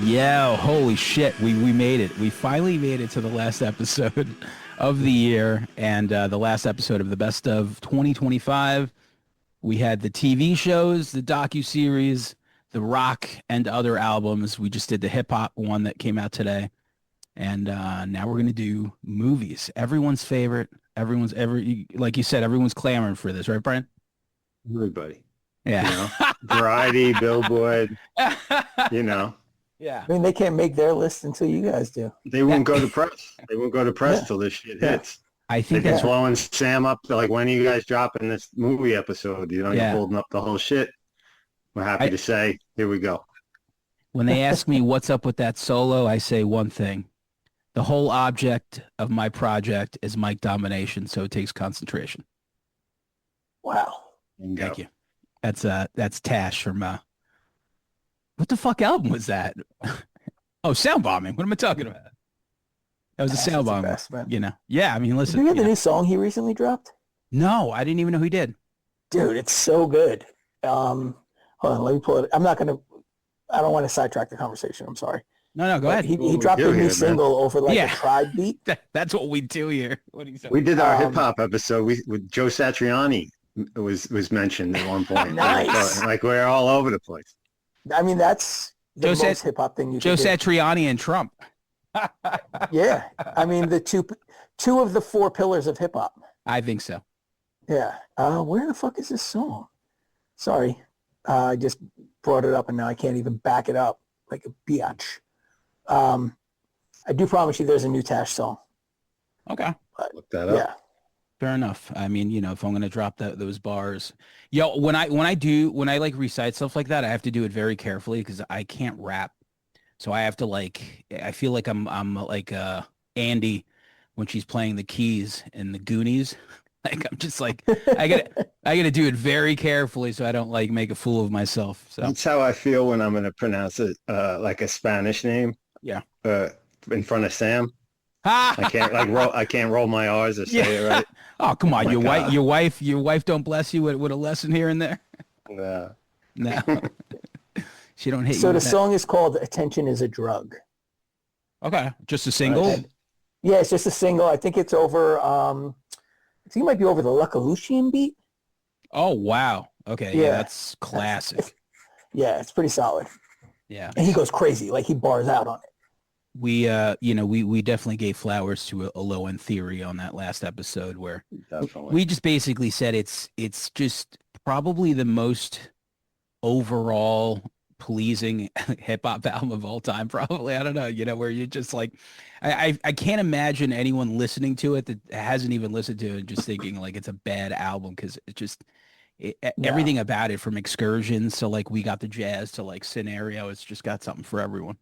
Yeah, holy shit. We made it. We finally made it to the last episode of the year and the last episode of the best of 2025. We had the TV shows, the docu-series, the rock and other albums. We just did the hip hop one that came out today. And now we're going to do movies. Everyone's favorite. Like you said, everyone's clamoring for this, right, Brian? Everybody, Yeah. Variety, Billboard, you know, Yeah. I mean, they can't make their list until you guys do. they won't go to press. They won't go to press Yeah. till this shit Yeah. hits. I think They're that's blowing Sam up. They're like, when are you guys dropping this movie episode? Yeah. You're holding up the whole shit. We're happy to say, here we go. when they ask me what's up with that solo, I say one thing. The whole object of my project is mic domination, so it takes concentration. Wow. And Thank you. That's Tash from what the fuck album was that? Oh, Sound Bombing. What am I talking about? That was a Tash Sound is the Bombing. best, man. You know. Yeah, I mean, Did listen. you hear the Yeah. new song he recently dropped? No, I didn't even know he did. Dude, it's so good. Hold on, let me pull it. I don't want to sidetrack the conversation. I'm sorry. No, go But ahead. He What we dropped do a new here, man. single over like Yeah. a tribe beat. That's what we do here. What do you say? we did our Um, hip hop episode with Joe Satriani was mentioned at one point. Nice. Like we're all over the place. I mean, that's the Joe most hip hop thing you Joe can do. Satriani and Trump. Yeah. I mean, the two of the four pillars of hip hop. I think so. Yeah. Where the fuck is this song? Sorry. I just brought it up and now I can't even back it up like a biatch. I do promise you there's a new Tash song. Okay. Look that up. Yeah. Fair enough. I mean, if I'm gonna drop those bars, when I like recite stuff like that, I have to do it very carefully because I can't rap. So I have to I feel like I'm like Andy when she's playing the keys in the Goonies. Like I'm just like I gotta do it very carefully so I don't like make a fool of myself. So That's how I feel when I'm going to pronounce it like a Spanish name. Yeah. In front of Sam. I can't roll my R's or say it right. Oh, come on. my your God. your wife don't bless you with a lesson here and there. Yeah. No. She don't hit you. So the with that. song is called Attention is a Drug. Okay. Just a single. And- yeah, it's just a single. I think it's over, I think it might be over the Lucian beat. Oh, wow. Okay. Yeah, Yeah. that's classic. Yeah, it's pretty solid. Yeah. And he goes crazy. Like he bars out on it. We we definitely gave flowers to a low end theory on that last episode where Definitely. we just basically said it's just probably the most overall pleasing hip hop album of all time. Probably. I don't know, where you just like, I can't imagine anyone listening to it that hasn't even listened to it just thinking like it's a bad album. Cause it just, everything about it from Excursions to like We Got the Jazz to like Scenario, it's just got something for everyone.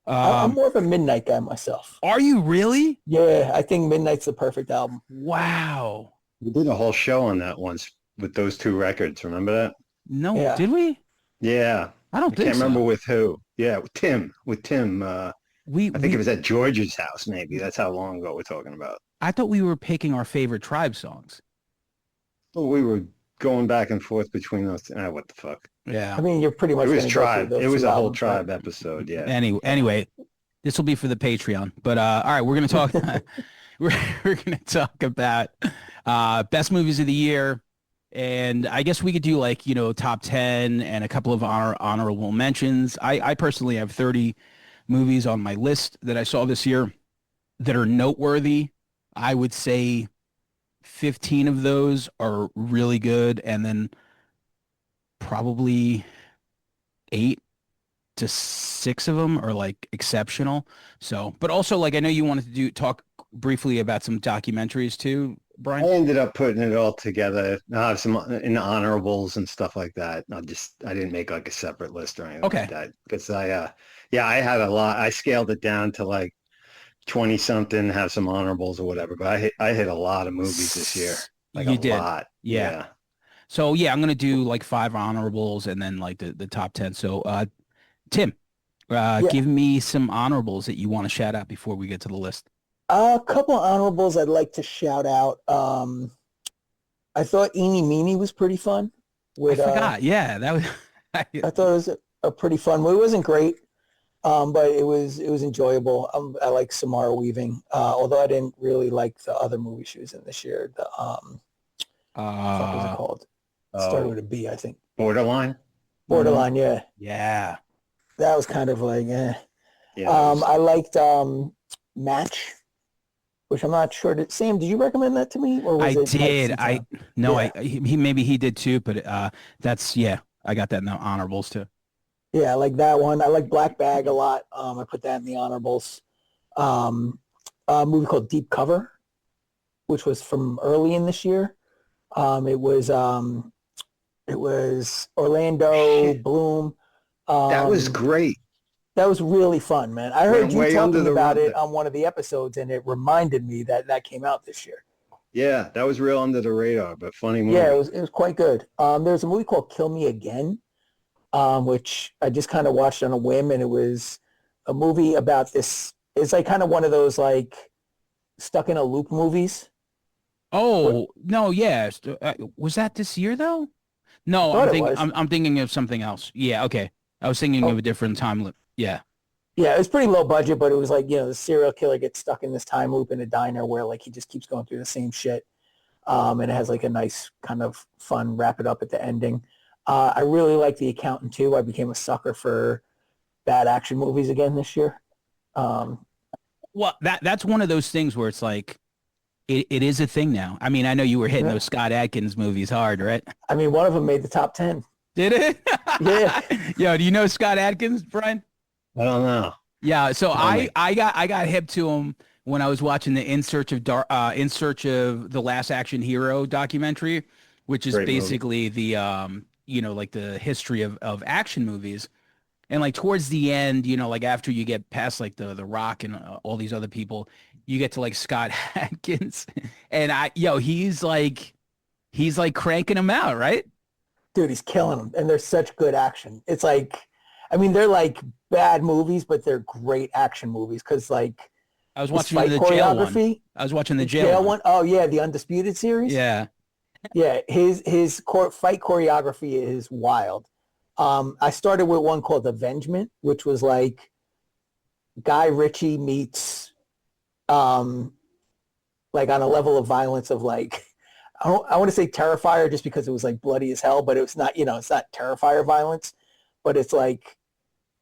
I'm more of a Midnight guy myself. Are you really? Yeah, I think Midnight's the perfect album. Wow. We did a whole show on that once with those two records. Remember that? No, Yeah. did we? Yeah. I don't I think can't so. remember with who. Yeah, with Tim. I think it We was at George's house, maybe. That's how long ago we're talking about. I thought we were picking our favorite Tribe songs. Well, we were going back and forth between those. What the fuck? Yeah. I mean, you're pretty much It was gonna go through Tribe. those It was two a whole albums, Tribe right? episode. Yeah. Anyway, this will be for the Patreon. But all right, we're gonna talk. we're gonna talk about best movies of the year, and I guess we could do like top 10 and a couple of honorable mentions. I personally have 30 movies on my list that I saw this year that are noteworthy. I would say 15 of those are really good, and then probably 8 to 6 of them are like exceptional. So, but also like I know you wanted to talk briefly about some documentaries too, I Brian. ended up putting it all together. I have some in honorables and stuff like that. I didn't make like a separate list or anything Okay. like that because I had a lot. I scaled it down to like 20 something, have some honorables or whatever. But I hit a lot of movies this year. Like You a did. lot. Yeah. So yeah, I'm gonna do like 5 honorables and then like the top 10. So Tim, give me some honorables that you want to shout out before we get to the list. A couple of honorables I'd like to shout out. I thought Eeny Meeny was pretty fun. I forgot. Yeah, that was. I thought it was a pretty fun movie. It wasn't great, But it was enjoyable. I like Samara Weaving, although I didn't really like the other movie she was in this year. The fuck was it called? It started with a B, I think. Borderline. Borderline, yeah. Yeah. That was kind of like, eh. Yeah. I liked Match, which I'm not sure. Sam, did you recommend that to me, or was I it did. Hudson Town? No, Yeah. he maybe he did too, but that's I got that in the honorables too. Yeah, I like that one. I like Black Bag a lot. I put that in the honorables. A movie called Deep Cover, which was from early in this year. It was Orlando Shit. Bloom. That was great. That was really fun, man. I heard Went you way under talking the about it radar. on one of the episodes, and it reminded me that came out this year. Yeah, that was real under the radar, but funny movie. Yeah, it was quite good. There's a movie called Kill Me Again, which I just kind of watched on a whim, and it was a movie about this. It's like kind of one of those like stuck in a loop movies. Oh no, yes. Was that this year though? No, Thought I'm it thinking was. I'm thinking of something else. Yeah, okay. I was thinking Oh. of a different time loop. Yeah. Yeah, it was pretty low budget, but it was like, the serial killer gets stuck in this time loop in a diner where like he just keeps going through the same shit. And it has like a nice kind of fun wrap it up at the ending. I really like The Accountant too. I became a sucker for bad action movies again this year. Well, that's one of those things where it's like it is a thing now. I mean, I know you were hitting Yeah. those Scott Adkins movies hard, right? I mean, one of them made the top 10. Did it? Yeah. Yo, do you know Scott Adkins, Brian? I don't know. Yeah, so Tell I got hip to him when I was watching the In Search of the Last Action Hero documentary, which is Great movie. basically the like the history of action movies. And like towards the end, like after you get past like the Rock and all these other people, you get to like Scott Adkins, and he's like cranking them out, right? Dude, he's killing them. And they're such good action. It's like, I mean, they're like bad movies, but they're great action movies. Cause like I was his watching fight the jail one. choreography, I was watching the the jail, jail one. one. Oh yeah. The Undisputed series. Yeah. Yeah, his fight choreography is wild. I started with one called Avengement, which was like Guy Ritchie meets, like on a level of violence of like, I want to say Terrifier just because it was like bloody as hell, but it was not, it's not Terrifier violence, but it's like,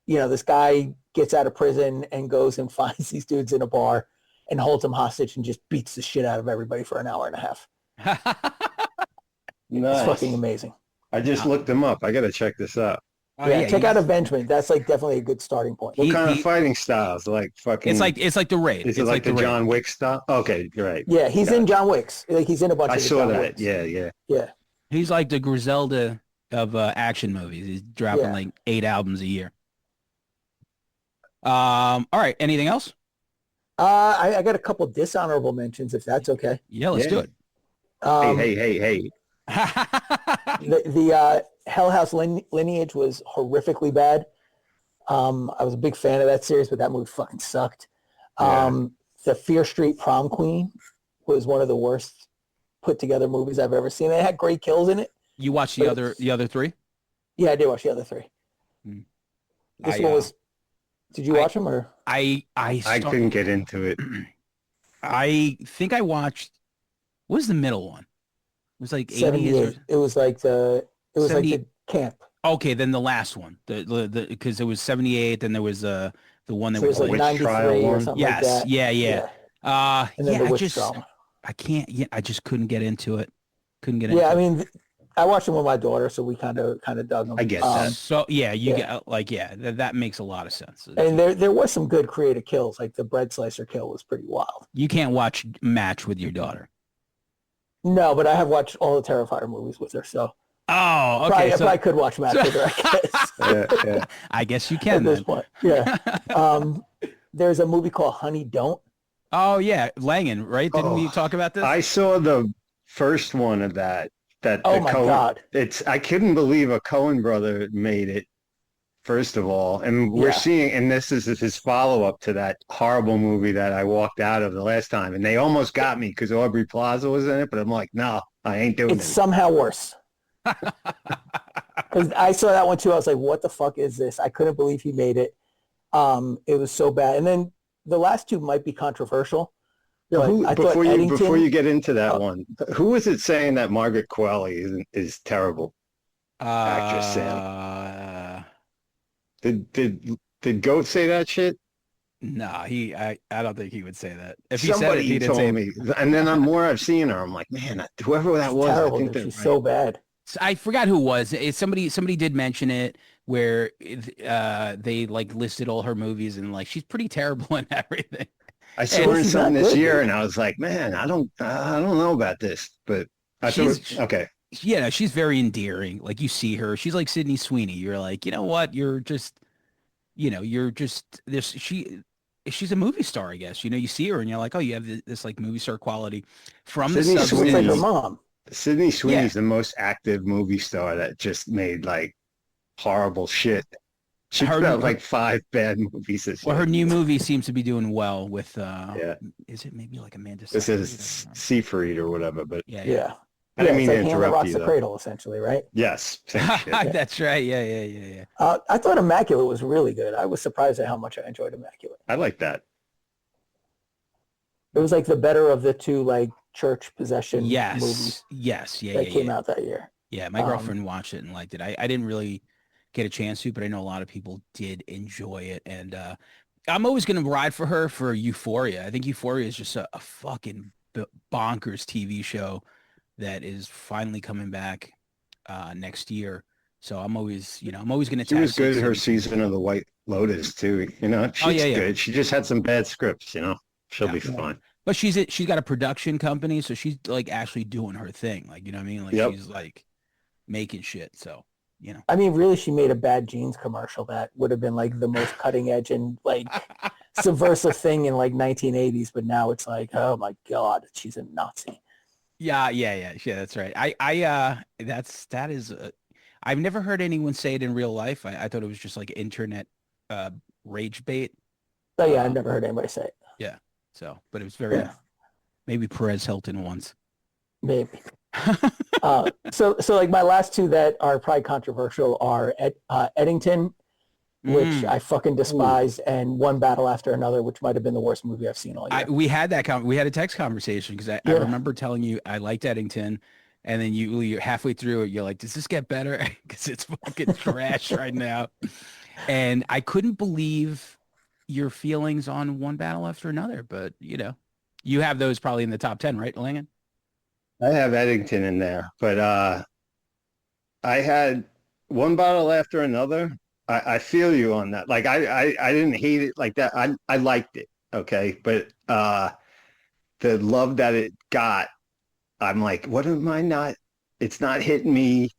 this guy gets out of prison and goes and finds these dudes in a bar and holds them hostage and just beats the shit out of everybody for an hour and a half. It's Nice. fucking amazing. I just looked them up. I got to check this out. Oh, Yeah, check out he's- Avengement. That's like definitely a good starting point. What He- kind he- of fighting styles? Like fucking. It's like the raid. Is It's it like the Raid. John Wick style? Okay, you're right. Yeah, he's in John Wick's. Like he's in a bunch I of the saw John that. Wicks. Yeah. Yeah. He's like the Griselda of action movies. He's dropping Yeah. like 8 albums a year. All right. Anything else? I got a couple dishonorable mentions if that's okay. Yeah, let's Yeah. do it. Hey. The Hell House Lineage was horrifically bad. I was a big fan of that series, but that movie fucking sucked. The Fear Street Prom Queen was one of the worst put together movies I've ever seen. It had great kills in it. You watched But the other three? Yeah, I did watch the other three. Hmm. This I, one was. Did you watch them or? I I couldn't get into it. I think I watched. What was the middle one? It was like 80s. 78. It was like the 70 like the camp. Okay, then the last one. The because it was 78. Then there was the one that So it was like Witch 93 trial or one? something like yes, that. yeah. And then Yeah, the I witch just drama. I can't. Yeah, I just couldn't get into it. Couldn't get into Yeah, I it. mean, I watched them with my daughter, so we kind of dug them. I get that. So yeah, you yeah. get like that makes a lot of sense. And there was some good creative kills, like the bread slicer kill was pretty wild. You can't watch Match with your daughter. No, but I have watched all the Terrifier movies with her, so Oh, probably, okay. I probably could watch Match with her, I guess, Yeah. I guess you at can this then. point. Yeah. There's a movie called Honey Don't. Oh yeah, Langan, right? Didn't we Oh, talk about this? I saw the first one of that. Oh the my Coen- God. I couldn't believe a Cohen brother made it. First of all, and we're Yeah. seeing, and this is his follow up to that horrible movie that I walked out of the last time, and they almost got me because Aubrey Plaza was in it, but I'm like, no, I ain't doing It's it. somehow worse. Because I saw that one too. I was like, what the fuck is this? I couldn't believe he made it. It was so bad. And then the last two might be controversial. Yeah, But I thought Eddington, before you get into that uh, one, who was it saying that Margaret Qualley is terrible actress, Sam? Did Goat say that shit? Nah, I don't think he would say that. If he said it, Somebody he didn't say told it. me, and then the more I've seen her, I'm like, man, whoever that she's was, I terrible, think dude. they're She's right. so bad. I forgot who it was. Somebody did mention it where they like listed all her movies and like she's pretty terrible in everything. I saw And her in she's something not this good, year, dude. and I was like, man, I don't know about this, but I thought, She's okay, yeah, she's very endearing. Like you see her, she's like Sydney Sweeney. You're like, you know what? You're just this. She's a movie star, I guess. You see her and you're like, oh, you have this like movie star quality from the Sydney She looks like her Sweeney. substance. mom. Sydney Yeah, Sweeney's the most active movie star that just made like horrible shit. She her, put out her like 5 bad movies this well, year. her new movie seems to be doing well with Yeah, is it maybe like Amanda this Seyfried? I is don't know. Seafried or whatever, but Yeah, yeah. Yeah. I Yeah, didn't it's mean to like Hand That interrupt Rocks you the though. Cradle, essentially, right? Yes, same shit. That's right. Yeah, yeah, yeah, yeah. I thought Immaculate was really good. I was surprised at how much I enjoyed Immaculate. I like that. It was like the better of the two like church possession movies Yes, yeah, that yeah, came yeah. out that year. Yeah, my girlfriend watched it and liked it. I didn't really get a chance to, but I know a lot of people did enjoy it. And I'm always going to ride for her for Euphoria. I think Euphoria is just a fucking bonkers TV show that is finally coming back next year. So I'm always going to She was tag good Six her in. season of The White Lotus too. Oh She's yeah, yeah. good. She just had some bad scripts. She'll Yeah. be fine. But she's got a production company, so she's like actually doing her thing. Like, you know what I mean? Like Yep. she's like making shit. So, you know. I mean, really, she made a Bad Jeans commercial that would have been like the most cutting edge and like subversive thing in like 1980s, but now it's like, oh my God, she's a Nazi. Yeah, that's right. That is I've never heard anyone say it in real life. I thought it was just like internet rage bait. So yeah, I've never heard anybody say it. Yeah. So, but it was very Yeah. maybe Perez Hilton once. Maybe. So like my last two that are probably controversial are Eddington, which I fucking despise, and One Battle After Another, which might have been the worst movie I've seen all year. We had we had a text conversation because I remember telling you I liked Eddington, and then you're halfway through it, you're like, does this get better? Because it's fucking trash right now. And I couldn't believe your feelings on One Battle After Another, but you have those probably in the top 10, right, Langan? I have Eddington in there, but I had One Bottle After Another. I feel you on that. Like I didn't hate it like that. I liked it. Okay. But the love that it got, I'm like, what am I not? It's not hitting me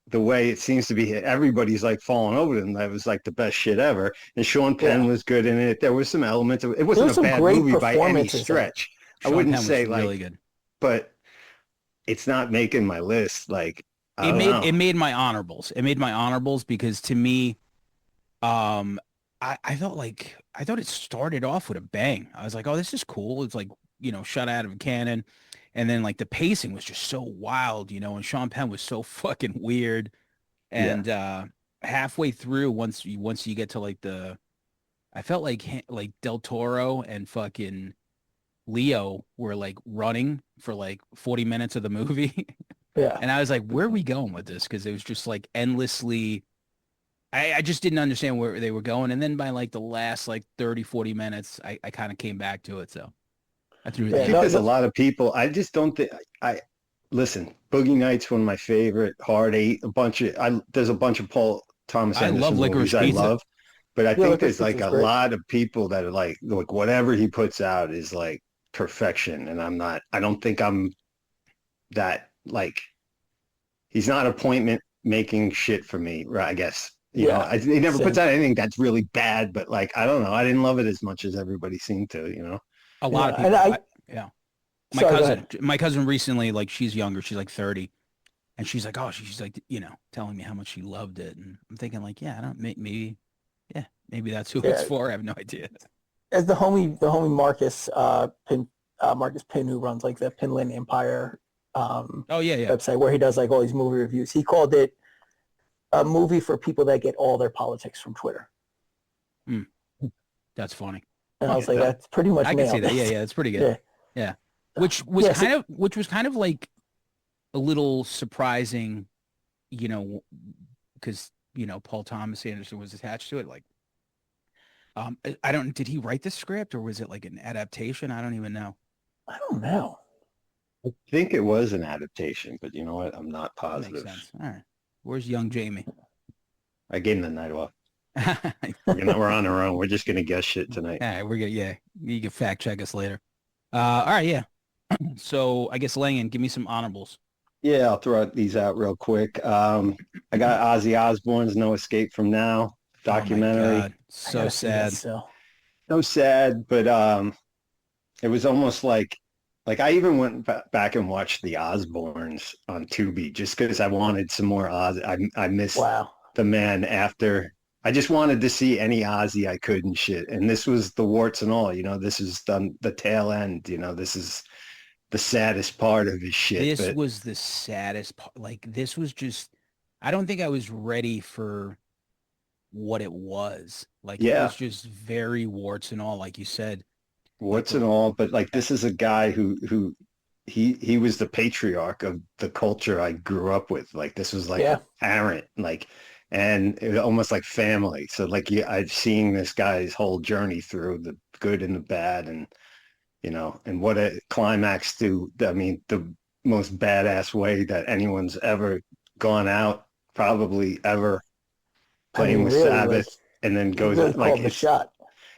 the way it seems to be hit. Everybody's like falling over them. That was like the best shit ever. And Sean Penn was good in it. There was some elements of it. Wasn't a bad movie by any stretch. I Sean wouldn't Penn say was like, really good. but it's not making my list. Like I don't know. It made my honorables. It made my honorables because to me, I thought it started off with a bang. I was like, oh, this is cool. It's like, shut out of a cannon. And then like the pacing was just so wild, and Sean Penn was so fucking weird. And halfway through, once you get to like I felt like Del Toro and fucking Leo were like running for like 40 minutes of the movie. Yeah. And I was like, where are we going with this? Because it was just like endlessly, I just didn't understand where they were going. And then by like the last like 30, 40 minutes, I kind of came back to it. So I threw it Yeah, I think down. there's a lot of people. I just don't think listen. Boogie Nights, one of my favorite. Hard Eight, there's a bunch of Paul Thomas I Anderson love Licorice movies Pizza. I love, but I think Licorice there's like Pizza's a great. lot of people that are like whatever he puts out is like perfection, and I'm not. I don't think I'm that like. He's not appointment making shit for me, right? I guess. He never puts out anything that's really bad, but like I don't know. I didn't love it as much as everybody seemed to. A lot of Yeah, people. and Yeah. My cousin recently, like she's younger, she's like 30. And she's like, oh, she's like, telling me how much she loved it. And I'm thinking like, yeah, I don't maybe that's who it's for. I have no idea. As the homie Marcus Marcus Pin, who runs like the Pinland Empire Oh yeah. website where he does like all these movie reviews, he called it a movie for people that get all their politics from Twitter. That's funny. And I was Yeah, like, that- that's pretty much I can see nailed that. it. Yeah, it's pretty good. Yeah. Yeah. Which was Yeah, kind of like a little surprising, you know, because, you know, Paul Thomas Anderson was attached to it. Like, I don't, did he write the script or was it like an adaptation? I don't even know. I don't know. I think it was an adaptation, but you know what? I'm not That makes positive. sense. All right. Where's young Jamie? I gave him the night off. All We're on our own. We're just gonna guess shit tonight. right, we're good. Yeah, you can fact check us later. All right, yeah. So I guess Langan, give me some honorables. Yeah, I'll throw these out real quick. I got Ozzy Osbourne's "No Escape from Now" Oh documentary. my God, I so gotta see that sad. still. So sad, but it was almost like I even went back and watched the Osbournes on Tubi just because I wanted some more Ozzy. I missed Wow. the man after. I just wanted to see any Ozzy I could and shit. And this was the warts and all, you know, this is the tail end, you know, this is the saddest part of his shit. This But was the saddest part. Like this was just, I don't think I was ready for what it was. Like it yeah, was just very warts and all, like you said. warts and all. But like this is a guy who he was the patriarch of the culture I grew up with. Like this was like Yeah. a parent, like and it was almost like family. So like yeah, I've seen this guy's whole journey through the good and the bad and you know, and what a climax to, I mean, the most badass way that anyone's ever gone out, probably ever I playing mean, with really, Sabbath like, and then you goes really like called the it's shot.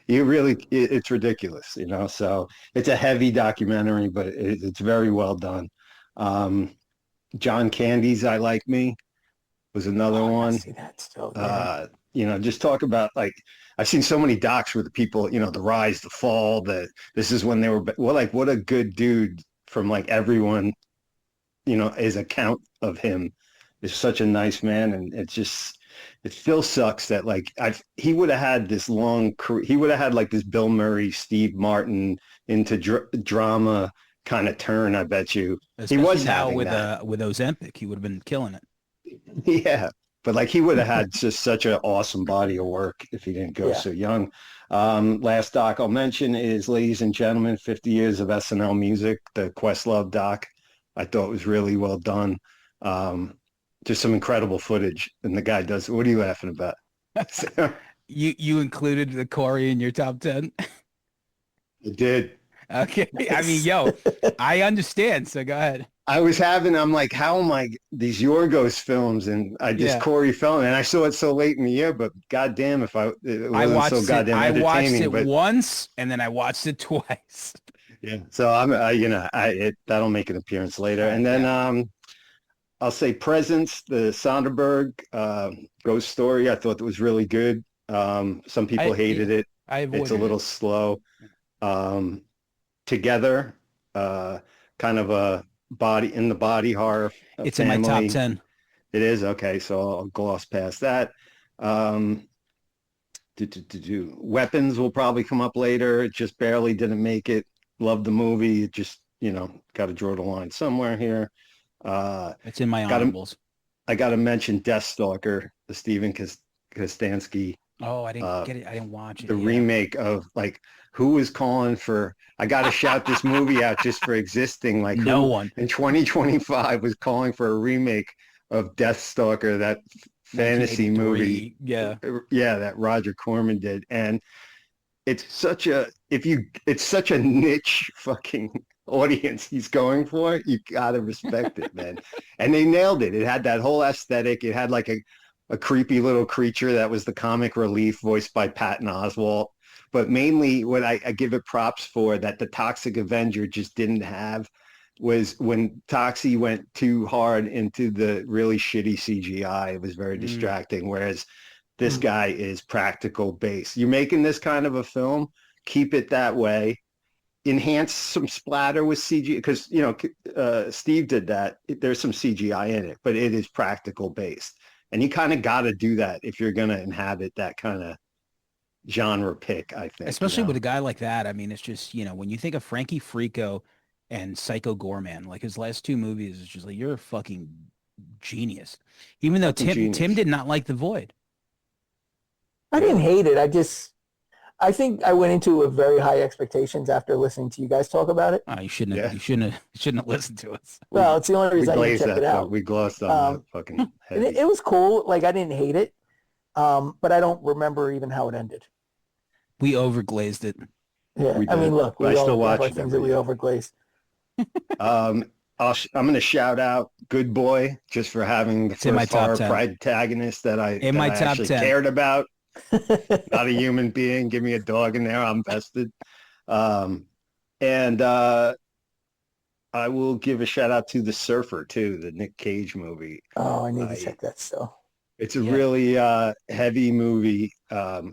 you really it's ridiculous, you know. So it's a heavy documentary, but it's very well done. Um, John Candy's "I Like Me" was another Oh, I gotta one. see that still. Yeah. You know, just talk about like I've seen so many docs where the people, you know, the rise, the fall, the this is when they were well, like what a good dude from like everyone, you know, his account of him is such a nice man, and it's just it still sucks that like he would have had this long career, he would have had like this Bill Murray, Steve Martin into drama kind of turn. I bet you he Especially was now having that. with Ozempic, he would have been killing it. Yeah, but like he would have had just such an awesome body of work if he didn't go Yeah. so young. Last doc I'll mention is, ladies and gentlemen, 50 years of SNL music, the Questlove doc. I thought was really well done. Just some incredible footage, and the guy does. What are you laughing about? You included the Corey in your top 10? It did. Okay. I mean, yo, I understand. So go ahead. I'm like, how am I these Yorgos films? And I just Yeah. Corey Feldman, and I saw it so late in the year, but goddamn if it I wasn't watched so goddamn I watched entertaining. it But once and then I watched it twice. yeah, so you know, that'll make an appearance later. And then I'll say Presence, the Soderbergh ghost story. I thought that was really good. Some people hated it. I avoided It's a little it. slow. Together, kind of a body horror. It's in my top family. 10. It is okay, so I'll gloss past that. Weapons will probably come up later. It just barely didn't make it. Love the movie. It just, you know, got to draw the line somewhere here. It's in my Gotta- honorables. I got to mention Deathstalker, the Steven Kostansky, Oh, I didn't get it. I didn't watch it. the Yeah. remake of like who is calling for. I got to shout this movie out just for existing. Like No who one. in 2025 was calling for a remake of Deathstalker, that fantasy movie. 1983. Yeah. Yeah, that Roger Corman did. And it's such a niche fucking audience he's going for. You gotta respect it, man. And they nailed it. It had that whole aesthetic. It had like a creepy little creature that was the comic relief voiced by Patton Oswalt. But mainly what I give it props for that the Toxic Avenger just didn't have was when Toxie went too hard into the really shitty CGI. It was very distracting. Whereas this guy is practical based. You're making this kind of a film, keep it that way. Enhance some splatter with CGI because, you know, Steve did that. There's some CGI in it, but it is practical based. And you kind of got to do that if you're going to inhabit that kind of genre pick, I think. Especially you know? with a guy like that. I mean, it's just, you know, when you think of Frankie Frico and Psycho Gorman, like his last two movies, it's just like, you're a fucking genius. Even though Fucking genius. Tim did not like The Void. I didn't hate it. I think I went into with very high expectations after listening to you guys talk about it. You shouldn't have, Yeah. you shouldn't have listened to us. Well, it's the only We reason I even glazed checked that. it out. We glossed on that fucking And heavy. it was cool. Like I didn't hate it, but I don't remember even how it ended. We overglazed it. Yeah, We I mean, did. look, But I we still all have watch our it things every that we year. overglazed. I'm going to shout out Good Boy just for having the It's in my first top horror 10. protagonist that I In my top actually 10. cared about. Not a human being. Give me a dog in there. I'm vested. And I will give a shout out to The Surfer too, the Nick Cage movie. Oh, I need to check that still. It's a Yeah. really heavy movie,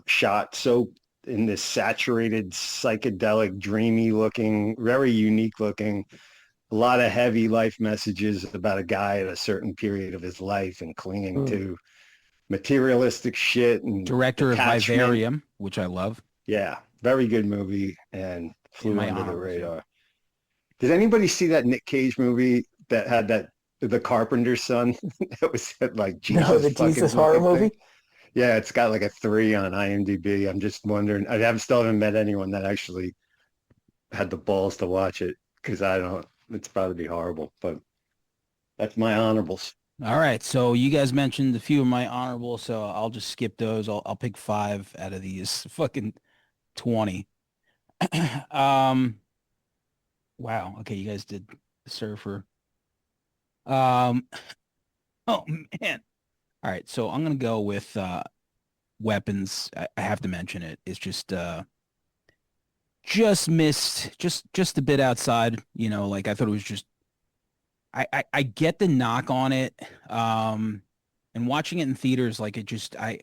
shot so in this saturated, psychedelic, dreamy looking, very unique looking, a lot of heavy life messages about a guy at a certain period of his life and clinging to materialistic shit and Director of attachment. Vivarium, which I love. Yeah, very good movie and flew my under the honorables, yeah. radar. Did anybody see that Nick Cage movie that had that the Carpenter's son? That was like Jesus. No, the fucking Jesus horror looking thing? movie. Yeah, it's got like a 3 on IMDb. I'm just wondering. Still haven't met anyone that actually had the balls to watch it because I don't. It's probably horrible, but that's my honorables. All right, so you guys mentioned a few of my honorables, so I'll just skip those. I'll pick 5 out of these fucking 20. Wow. Okay, you guys did The Surfer. Oh man. All right, so I'm gonna go with Weapons. I have to mention it. It's just missed, just a bit outside. You know, like I thought it was just. I get the knock on it, and watching it in theaters, like it just I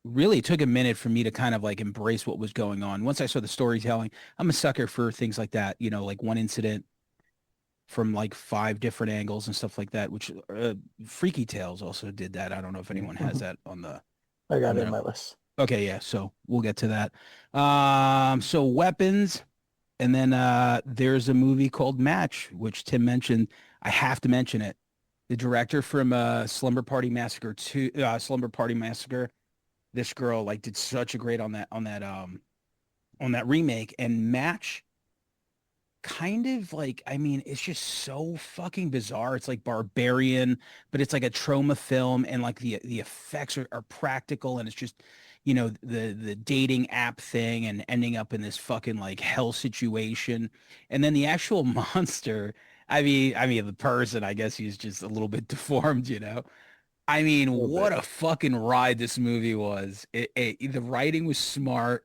really took a minute for me to kind of like embrace what was going on. Once I saw the storytelling, I'm a sucker for things like that. You know, like one incident from like 5 different angles and stuff like that. Which Freaky Tales also did that. I don't know if anyone has that on the. I got it No. in my list. Okay, yeah. So we'll get to that. So Weapons. And then there's a movie called Match, which Tim mentioned. I have to mention it. The director from Slumber Party Massacre 2, Slumber Party Massacre. This girl like did such a great on that remake. And Match kind of like, I mean, it's just so fucking bizarre. It's like Barbarian, but it's like a trauma film, and like the effects are practical, and it's just, you know, the dating app thing and ending up in this fucking like hell situation. And then the actual monster, I mean the person, I guess he's just a little bit deformed, you know. I mean, what a fucking ride this movie was. The writing was smart.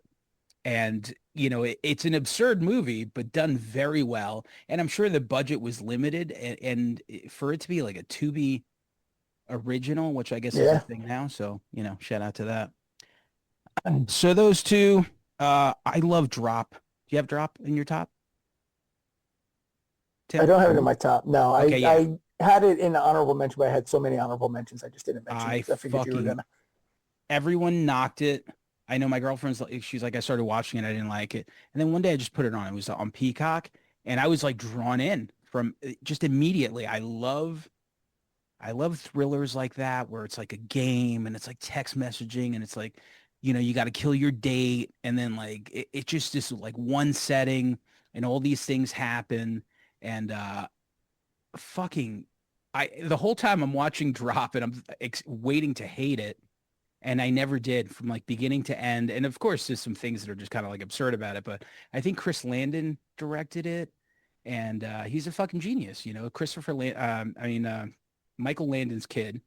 And, you know, it's an absurd movie, but done very well. And I'm sure the budget was limited. And for it to be like a Tubi original, which I guess is a thing now. So, you know, shout out to that. So those two, I love Drop. Do you have Drop in your top? Tim? I don't have it in my top. No, Okay, yeah. I had it in the honorable mention, but I had so many honorable mentions, I just didn't mention it. I figured you were gonna. Everyone knocked it. I know my girlfriend's like, she's like, I started watching it, I didn't like it. And then one day I just put it on. It was on Peacock, and I was like drawn in from just immediately. I love thrillers like that where it's like a game and it's like text messaging and it's like, you know, you got to kill your date, and then like it just this like one setting and all these things happen, and fucking the whole time I'm watching Drop and I'm waiting to hate it. And I never did, from like beginning to end. And of course, there's some things that are just kind of like absurd about it. But I think Chris Landon directed it, and he's a fucking genius. You know, Michael Landon's kid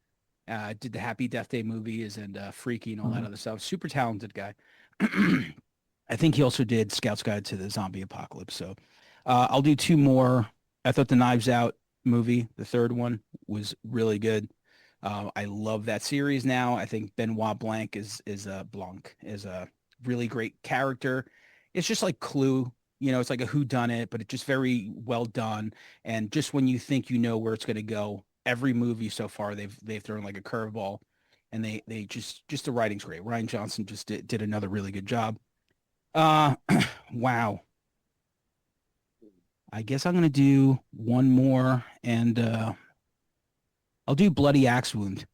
did the Happy Death Day movies and Freaky and all that other stuff. Super talented guy. I think he also did Scout's Guide to the Zombie Apocalypse. So I'll do 2 more. I thought the Knives Out movie, the third one, was really good. I love that series now. I think Benoit Blanc is a really great character. It's just like Clue, you know, it's like a whodunit, but it's just very well done. And just when you think you know where it's going to go, every movie so far they've thrown like a curveball, and they just the writing's great. Ryan Johnson just did another really good job. Wow. I guess I'm gonna do one more, and I'll do Bloody Axe Wound.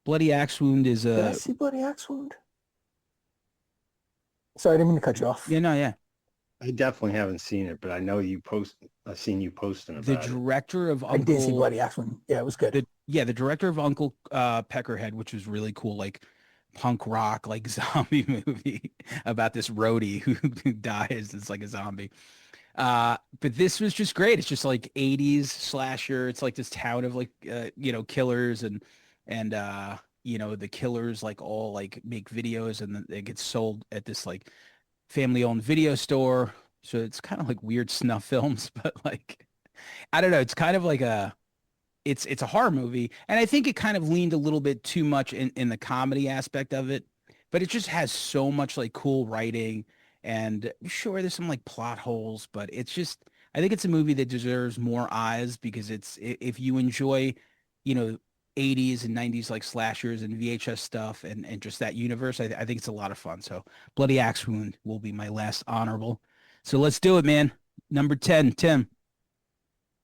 Bloody Axe Wound is Did I a see Bloody Axe Wound? Sorry, I didn't mean to cut you off. Yeah, no, yeah. I definitely haven't seen it, but I know you post. I've seen you posting The about it. director of I did see Uncle Bloody Axe one. Yeah, it was good. the director of Uncle Peckerhead, which was really cool, like punk rock, like zombie movie about this roadie who dies. It's like a zombie. But this was just great. It's just like 80s slasher. It's like this town of like killers and the killers like all like make videos and then it gets sold at this like family owned video store. So it's kind of like weird snuff films, but like I don't know. It's kind of like it's a horror movie, and I think it kind of leaned a little bit too much in the comedy aspect of it, but it just has so much like cool writing, and sure there's some like plot holes, but it's just I think it's a movie that deserves more eyes because if you enjoy, you know, 80s and 90s like slashers and VHS stuff and just that universe, I think it's a lot of fun. So Bloody Axe Wound will be my last honorable. So let's do it, man. Number 10, Tim.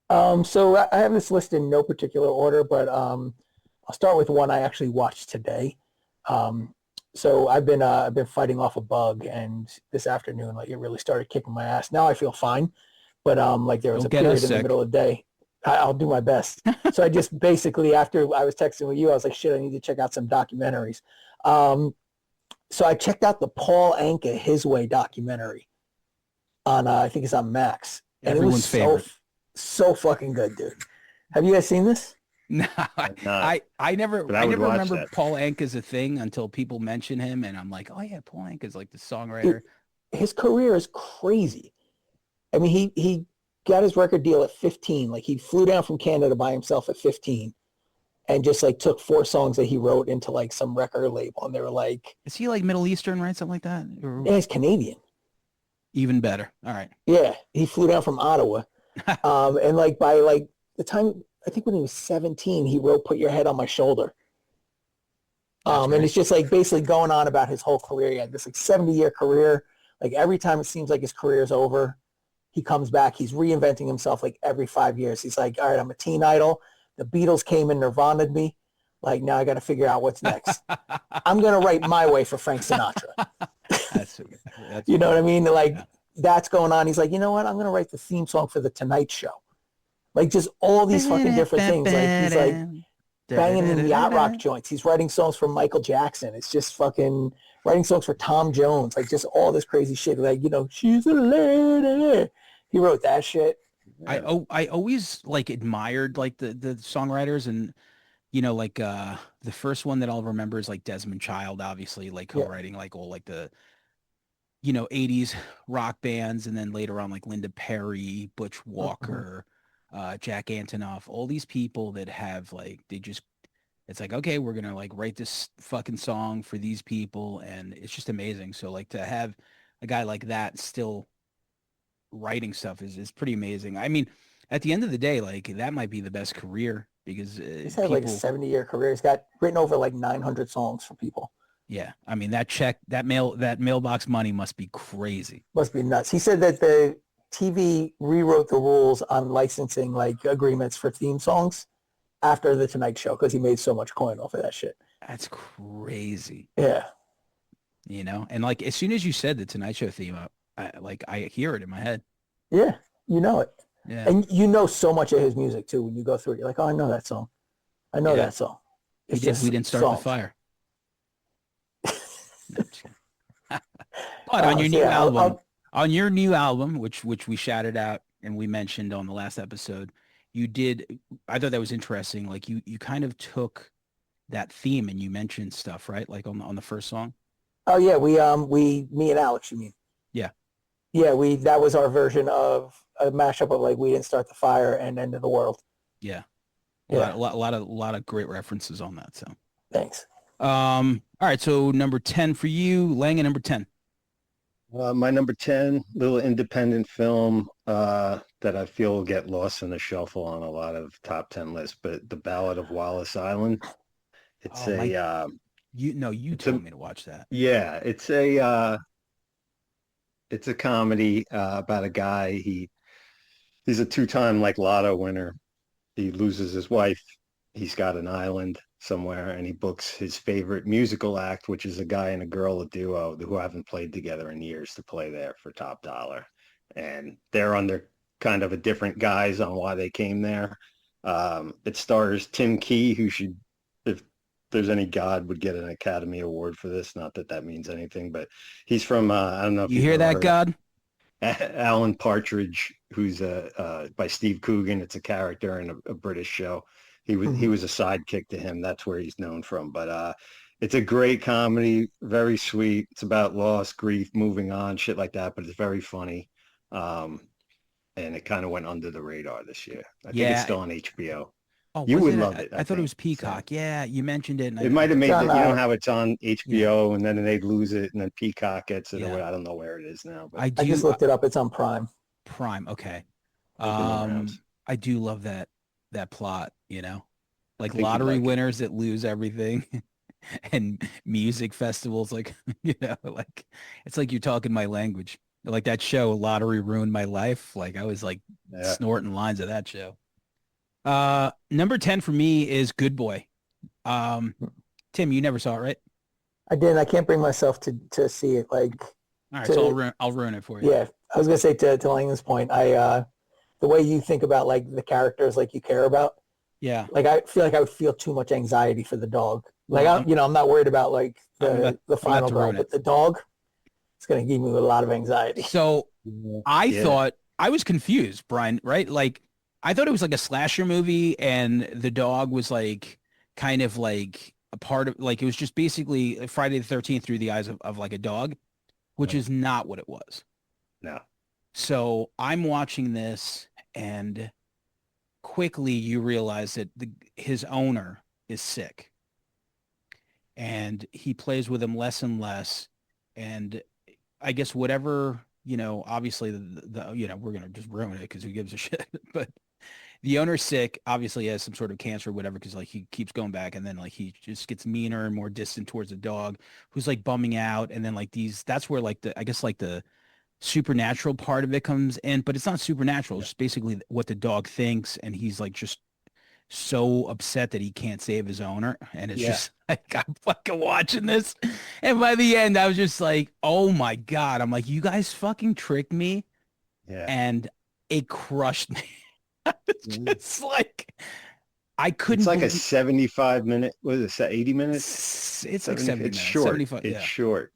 So I have this list in no particular order, but I'll start with one I actually watched today. So I've been fighting off a bug, and this afternoon, like it really started kicking my ass. Now I feel fine, but like there was Don't a get period us in the sick. middle of the day. I'll do my best. So I just basically after I was texting with you, I was like, shit, I need to check out some documentaries. So I checked out the Paul Anka His Way documentary on I think it's on Max, and it was Everyone's favorite. so fucking good, dude. Have you guys seen this? No, I'm not, I never but I would watch remember that. Paul Anka's a thing until people mention him, and I'm like, oh yeah, Paul Anka's like the Dude, songwriter. his career is crazy. I mean, he got his record deal at 15. Like he flew down from Canada by himself at 15 and just like took 4 songs that he wrote into like some record label. And they were like, Is he like Middle Eastern, right? Something like that, or yeah, he's Canadian. even better? All right. Yeah. He flew down from Ottawa. And like by like the time, I think when he was 17, he wrote Put Your Head on My Shoulder. That's And great. it's just like basically going on about his whole career. He had this like 70-year career. Like every time it seems like his career is over, he comes back. He's reinventing himself like every 5 years. He's like, all right, I'm a teen idol. The Beatles came and Nirvana'd me. Like now I got to figure out what's next. I'm going to write My Way for Frank Sinatra. That's You know what I mean? Like Yeah. that's going on. He's like, you know what? I'm going to write the theme song for The Tonight Show. Like just all these fucking different things. Like he's like banging in yacht rock joints. He's writing songs for Michael Jackson. It's just fucking writing songs for Tom Jones. Like just all this crazy shit. Like, you know, she's a lady. He wrote that shit. I always like admired like the songwriters and like the first one that I'll remember is like Desmond Child, obviously like Yeah. co-writing like all like the 80s rock bands, and then later on like Linda Perry, Butch Walker, Jack Antonoff, all these people that have like it's like, okay, we're gonna like write this fucking song for these people, and it's just amazing. So like to have a guy like that still writing stuff is pretty amazing. I mean, at the end of the day, like that might be the best career because He's had like a people, 70-year career. He's got written over like 900 songs for people. yeah. I mean, that mailbox money must be crazy. Must be nuts. He said that the TV rewrote the rules on licensing like agreements for theme songs after the Tonight Show because he made so much coin off of that shit. That's crazy, Yeah. And like as soon as you said the Tonight Show theme, I hear it in my head. Yeah. You know it. Yeah, And you know so much of his music too when you go through it. You're like, oh, I know that song. I know Yeah. that song. we It's did. just We didn't start songs. the fire. No, I'm just kidding. But on your So new yeah, album, which we shouted out and we mentioned on the last episode, you did. I thought that was interesting. Like you kind of took that theme and you mentioned stuff, right? Like on the first song. oh yeah, me and Alex, you mean? Yeah. Yeah, that was our version of a mashup of like We Didn't Start the Fire and End of the World. Yeah. Yeah. A lot of great references on that. So, Thanks. all right. So number 10 for you, Lang, at number 10. My number 10, little independent film that I feel will get lost in the shuffle on a lot of top 10 lists, but The Ballad of Wallace Island. It's Oh, a you told me to watch that. yeah, it's a comedy about a guy. He's a two-time like lotto winner. He loses his wife. He's got an island, somewhere, and he books his favorite musical act, which is a guy and a girl, a duo who haven't played together in years, to play there for top dollar. And they're under kind of a different guise on why they came there. It stars Tim Key, who should, if there's any god, would get an Academy Award for this. Not that that means anything, but he's from, I don't know if You you've hear ever that, heard God? Alan Partridge, who's by Steve Coogan. It's a character in a British show. He was a sidekick to him. That's where he's known from. But it's a great comedy, very sweet. It's about loss, grief, moving on, shit like that. But it's very funny, and it kind of went under the radar this year. I think it's still on HBO. Oh, You was would it? love it. I thought it was think, Peacock. so. Yeah, you mentioned it. And It might have made It's that, on, you know how it's on HBO and then they'd lose it and then Peacock gets it Yeah. away. I don't know where it is now, but I I do. just looked it up. It's on Prime. Prime. Okay. Making the rounds. I do love that plot, like think you'd lottery like it. winners that lose everything and music festivals, like, like it's like you're talking my language. Like that show, Lottery Ruined My Life. Like I was like Yeah. snorting lines of that show. Number 10 for me is Good Boy. Tim, you never saw it, right? I did. I can't bring myself to see it. Like, All right, To- so I'll ruin it for you. yeah, I was gonna say to Langland's point, the way you think about like the characters like you care about, Yeah. like I feel like I would feel too much anxiety for the dog. Like Mhm. I'm not worried about like I'm about- the final to girl, ruin it. but the dog, it's gonna give me a lot of anxiety. So I Yeah. thought, I was confused, Brian, right? Like I thought it was like a slasher movie and the dog was like kind of like a part of, like it was just basically Friday the 13th through the eyes of like a dog, which Yeah. is not what it was. No. So I'm watching this and quickly you realize that his owner is sick and he plays with him less and less. And I guess whatever, obviously we're going to just ruin it because who gives a shit, but the owner's sick, obviously has some sort of cancer or whatever, because like he keeps going back and then like he just gets meaner and more distant towards the dog who's like bumming out. And then like that's where like I guess like the supernatural part of it comes in, but it's not supernatural. It's just basically what the dog thinks. And he's like just so upset that he can't save his owner. And it's Yeah. just like, I'm fucking watching this. And by the end, I was just like, oh my God. I'm like, you guys fucking tricked me. Yeah. And it crushed me. It's Mhm. just like, I couldn't It's like a believe- 75-minute, what is it, 80 minutes? it's like 70 It's minutes, short. 75. It's Yeah. short.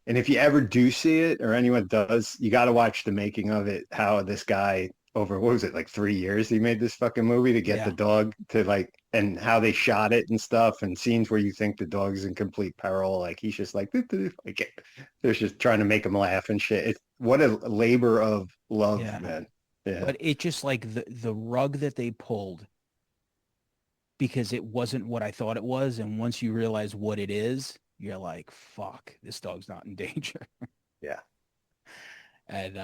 And if you ever do see it or anyone does, you got to watch the making of it, how this guy over, what was it, like 3 years he made this fucking movie to get Yeah. the dog to like, and how they shot it and stuff, and scenes where you think the dog's in complete peril. Like he's just like, like they're just trying to make him laugh and shit. What a labor of love, Yeah. man. Yeah. But it just like the rug that they pulled, because it wasn't what I thought it was. And once you realize what it is, you're like, fuck, this dog's not in danger. Yeah. And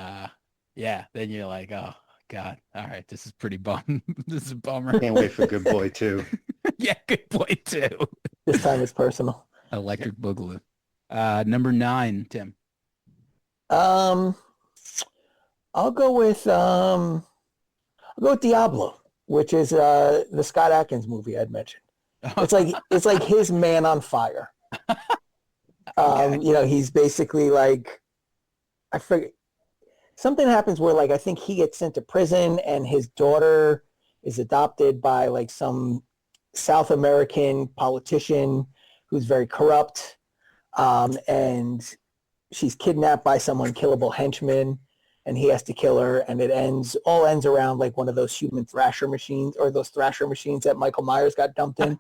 yeah, then you're like, oh God, all right, this is pretty bum. This is a bummer. Can't wait for Good Boy too. Yeah, good point too. This time it's personal. Electric Boogaloo. Number 9, Tim. I'll go with Diablo, which is the Scott Adkins movie I'd mentioned. It's like his Man on Fire. He's basically like, I forget, something happens where like I think he gets sent to prison and his daughter is adopted by like some South American politician who's very corrupt, and she's kidnapped by some unkillable henchman, and he has to kill her, and it ends around like one of those human thrasher machines, or those thrasher machines that Michael Myers got dumped in.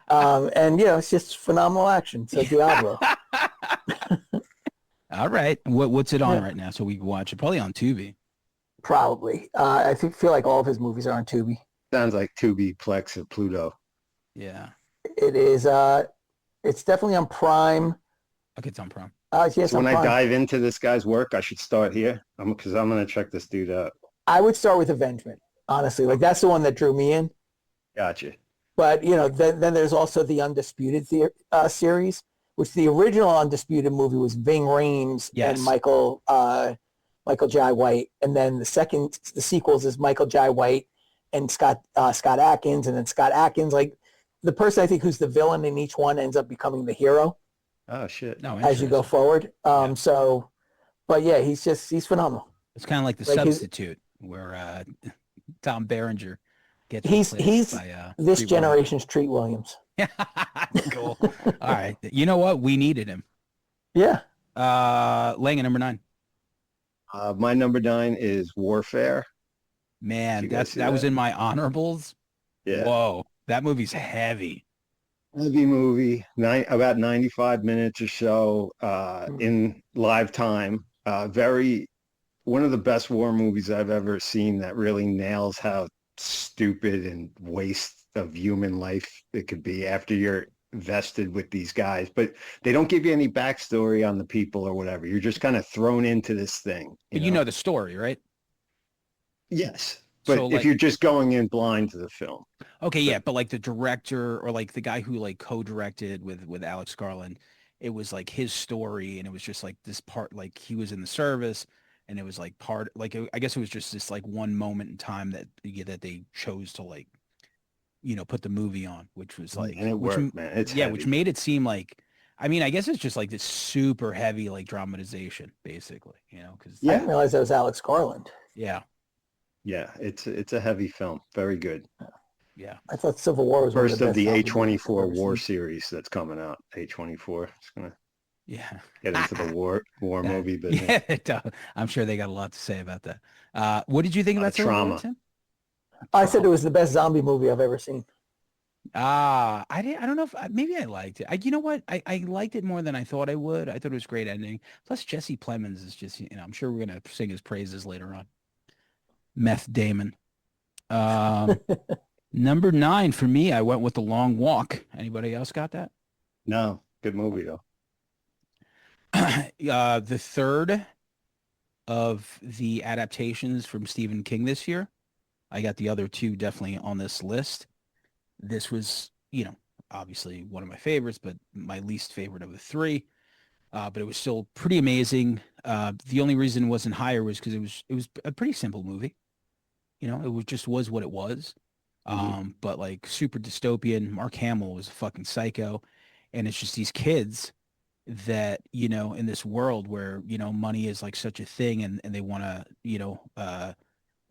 And it's just phenomenal action. So Diablo. All right. What's it on Yeah. right now so we can watch it? Probably on Tubi. Probably. I feel like all of his movies are on Tubi. Sounds like Tubi Plex of Pluto. Yeah. It is. It's definitely on Prime. Okay, it's on Prime. Yes, So on when I Prime. dive into this guy's work, I should start here because I'm going to check this dude out. I would start with Avengement. Honestly, like that's the one that drew me in. Gotcha. But then there's also the Undisputed series, which the original Undisputed movie was Ving Rhames Yes. and Michael Jai White, and then the sequels is Michael Jai White and Scott Adkins, and then Scott Adkins like the person I think who's the villain in each one ends up becoming the hero Oh shit. No, as you go interesting. forward. Yeah. So, but yeah, he's phenomenal. It's kind of like The Like he's Substitute, where Tom Berenger gets he's replaced he's by this Treat Williams. generation's Treat Williams. Cool. All right. You know what? We needed him. Yeah. Langan, number 9. My number 9 is Warfare. Man, Did you guys see that was that? in my honorables. Yeah. Whoa, that movie's heavy. Heavy movie, about 95 minutes or so Hmm. in live time. One of the best war movies I've ever seen that really nails how stupid and waste of human life it could be after you're vested with these guys. But they don't give you any backstory on the people or whatever. You're just kind of thrown into this thing. But you know the story, right? Yes. So, But if like- you're just going in blind to the film. Okay, yeah, but like the director or like the guy who like co-directed with Alex Garland, it was like his story, and it was just like this part, like he was in the service, and it was like part, like I guess it was just this like one moment in time that that they chose to like, put the movie on, which was like, And it which worked, man. It's yeah, heavy. which made it seem like, I mean, I guess it's just like this super heavy like dramatization, basically, because I didn't realize that was Alex Garland. yeah, Yeah, it's a heavy film. Very good. yeah. I thought Civil War was First one of of the the best zombie movies I've A24 ever war seen. series that's coming out. A24. It's gonna Yeah. get into the war Yeah. movie business. Yeah, it does. I'm sure they got a lot to say about that. What did you think A lot about of Civil War, trauma. Tim? I said it was the best zombie movie I've ever seen. I don't know if maybe I liked it. You know what? I liked it more than I thought I would. I thought it was a great ending. Plus Jesse Plemons is just, I'm sure we're gonna sing his praises later on. Meth Damon. Number 9 for me, I went with The Long Walk. Anybody else got that? No, good movie though. The third of the adaptations from Stephen King this year. I got the other 2 definitely on this list. This was, obviously one of my favorites, but my least favorite of the 3. But it was still pretty amazing. The only reason it wasn't higher was because it was a pretty simple movie. Just was what it was. But like super dystopian. Mark Hamill was a fucking psycho, and it's just these kids that in this world where money is like such a thing, and they want to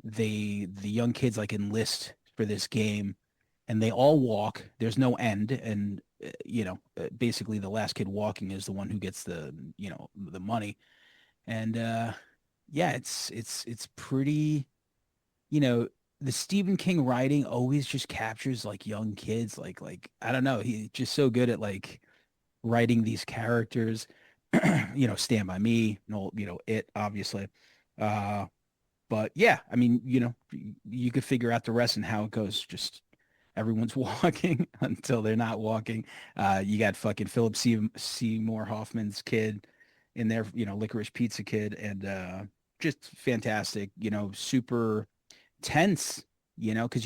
the young kids like enlist for this game, and they all walk. There's no end, and basically the last kid walking is the one who gets the the money, and yeah, it's pretty. The Stephen King writing always just captures like young kids, like I don't know, he's just so good at like writing these characters. Stand by Me, no, It obviously. But yeah, I mean, you could figure out the rest and how it goes. Just everyone's walking until they're not walking. You got fucking Philip Seymour Hoffman's kid in there, Licorice Pizza Kid, and just fantastic, super tense, because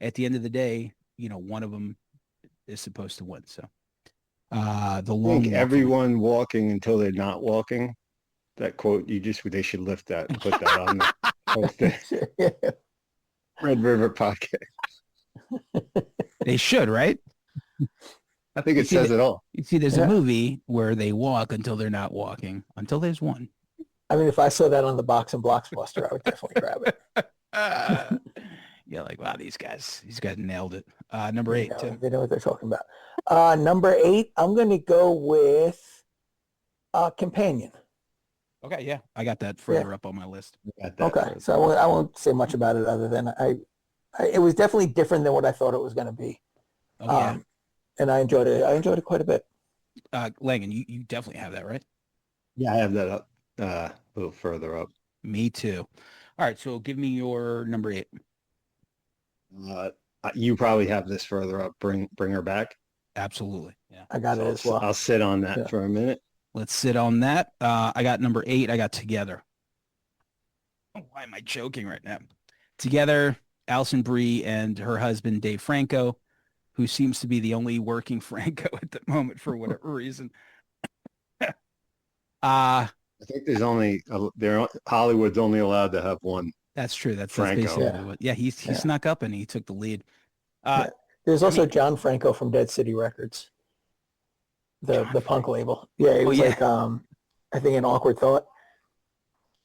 at the end of the day, one of them is supposed to win. So the I long think walk. everyone walking until they're not walking. That quote they should lift that and put that on the poster. Red River Podcast. They should, right? I think You it see says the- it all. You see, there's Yeah. a movie where they walk until they're not walking, until there's one. I mean, if I saw that on the box and Blockbuster, I would definitely grab it. Yeah, like wow, these guys nailed it. Number 8, Tim. They know what they're talking about. Number 8, I'm going to go with Companion. Okay, yeah, I got that further up on my list. Got that Okay, first. so I won't say much about it other than it was definitely different than what I thought it was going to be. Oh yeah, And I enjoyed it. I enjoyed it quite a bit. Langan, you definitely have that, right? Yeah, I have that up a little further up. Me too. All right, so give me your number 8. You probably have this further up. Bring her back. Absolutely. Yeah. I got it as well. I'll sit on that Yeah. for a minute. Let's sit on that. I got number 8. I got Together. Oh, why am I joking right now? Together, Alison Brie and her husband, Dave Franco, who seems to be the only working Franco at the moment for whatever reason. I think there's only Hollywood's only allowed to have one. That's true. That's Franco. basically Yeah. what. Yeah, he Yeah. snuck up and he took the lead. Yeah. There's also mean- John Franco from Dead City Records, the John punk Franco. label. Yeah, it Oh, was yeah. like I think an Awkward Thought.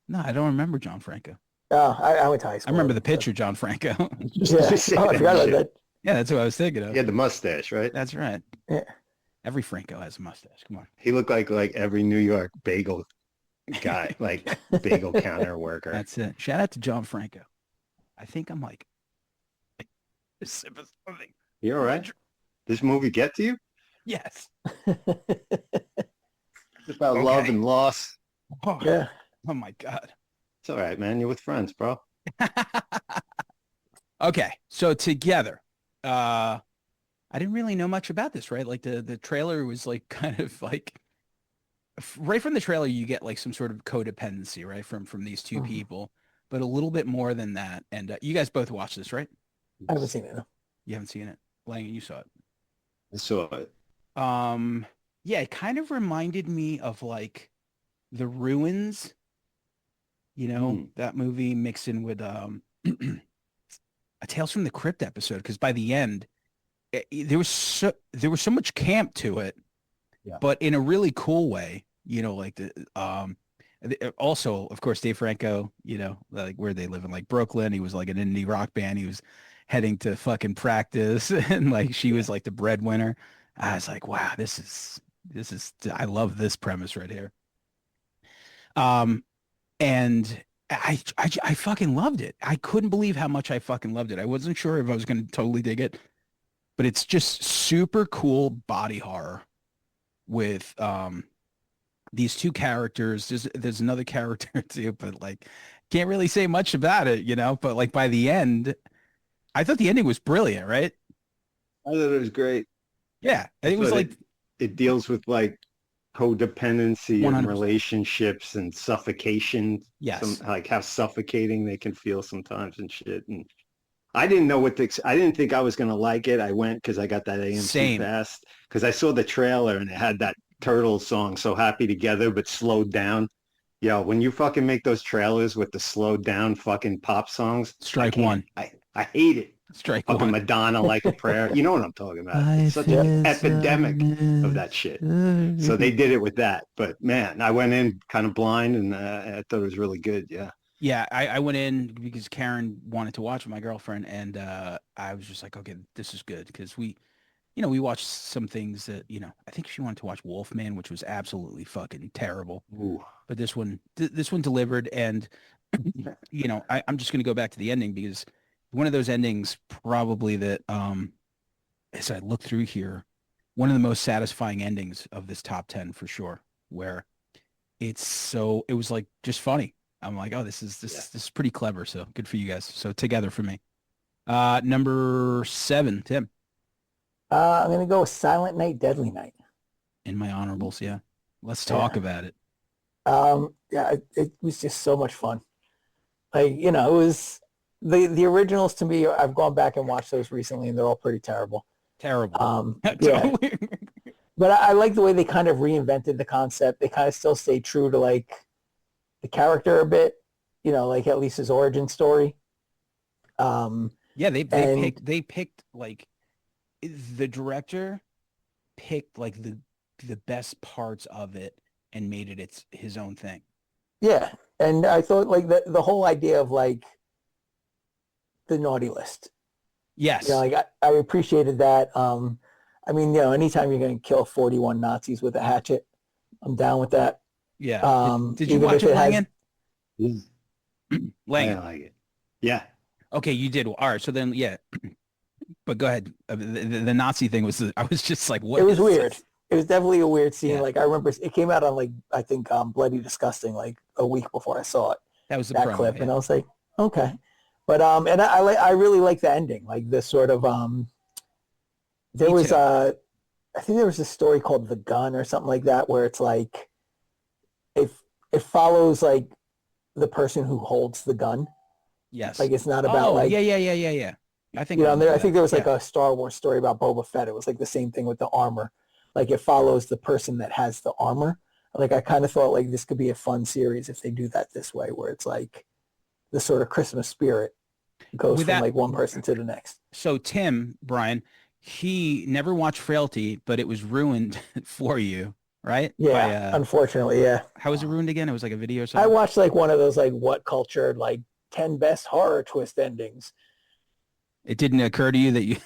No, I don't remember John Franco. I went to high I school. remember the with him, pitcher, John Franco. So. Yeah. Say Oh, I that forgot about shit. that. Yeah, that's what I was thinking of. He had the mustache, right? That's right. Yeah. Every Franco has a mustache. Come on. He looked like every New York bagel guy, like bagel counter worker. That's it. Shout out to John Franco. I think I'm like a sip of something. You all right? This movie get to you? Yes. It's about Okay. love and loss. Oh, Yeah. oh my God. It's all right, man. You're with friends, bro. Okay. So together, I didn't really know much about this, right? Like the trailer was like kind of like right from the trailer, you get like some sort of codependency, right? From these two Mhm. people, but a little bit more than that. And you guys both watched this, right? I haven't seen it. No. You haven't seen it. Lang, you saw it. I saw it. Yeah, it kind of reminded me of like The Ruins, you know, Hmm. that movie mixed in with a Tales from the Crypt episode, because by the end there was so much camp to it, Yeah. but in a really cool way, you know, like also of course Dave Franco, you know, like where they live in like Brooklyn, he was like an indie rock band, he was heading to fucking practice and like she was like the breadwinner. I was like, wow, this is I love this premise right here. And I fucking loved it. I couldn't believe how much I fucking loved it. I wasn't sure if I was going to totally dig it, but it's just super cool body horror with these two characters. There's another character too, but like can't really say much about it, you know, but like by the end, I thought the ending was brilliant, right? I thought it was great. Yeah. I think it was But like it deals with like codependency 100%. and relationships and suffocation. yes. Like how suffocating they can feel sometimes and shit. And I didn't know what to. I didn't think I was gonna like it. I went because I got that AMC Same. Fast because I saw the trailer and it had that Turtles song, "So Happy Together," but slowed down. Yo, when you fucking make those trailers with the slowed down fucking pop songs, Strike I can't- one. I hate it. Strike Fucking one. Madonna, Like a Prayer. You know what I'm talking about. It's such an epidemic of that shit. So they did it with that. But man, I went in kind of blind and I thought it was really good. Yeah. Yeah, I went in because Karen wanted to watch with my girlfriend, and I was just like, okay, this is good because we watched some things that, you know, I think she wanted to watch Wolfman, which was absolutely fucking terrible. Ooh. But this one delivered, and you know, I'm just gonna go back to the ending because one of those endings probably that as I look through here, one of the most satisfying endings of this top 10 for sure, where it was like just funny. I'm like, oh, this is pretty clever. So good for you guys. So together for me. Number 7, Tim, I'm gonna go with Silent Night, Deadly Night. in my honorables. Yeah. Let's talk Yeah. about it. Yeah, it was just so much fun. Like, you know, it was the originals to me. I've gone back and watched those recently, and they're all pretty terrible. Terrible. Yeah, Totally. but I like the way they kind of reinvented the concept. They kind of still stay true to like the character a bit, you know, like at least his origin story. Yeah, they And- picked like the director picked like the best parts of it and made it his own thing. Yeah, and I thought like the whole idea of like the naughty list. Yes. You know, like I appreciated that. I mean, you know, anytime you're going to kill 41 Nazis with a hatchet, I'm down with that. Yeah. Did Did you even watch if it, it has- Langan? I Langan. like it. Yeah. Okay, you did. All right, so then yeah. But go ahead. The Nazi thing was I was just like, what? It was is weird. this? It was definitely a weird scene. Yeah. Like I remember it came out on like I think Bloody Disgusting like a week before I saw it, That was the that promo, clip, yeah. and I was like, okay. But and I really like the ending, like the sort of there Me was too. I think there was a story called The Gun or something like that where it's like if it follows like the person who holds the gun. Yes. Like it's not about like yeah. I think you know, I and there, I remember think there was that. like a Star Wars story about Boba Fett. It was like the same thing with the armor. Like it follows the person that has the armor. Like I kind of thought like this could be a fun series if they do that this way, where it's like the sort of Christmas spirit goes With from that- like one person to the next. So Tim, Brian, he never watched Frailty, but it was ruined for you, right? Yeah, By unfortunately, yeah. how was it ruined again? It was like a video or I something. watched like one of those like what culture like 10 best horror twist endings. It didn't occur to you that you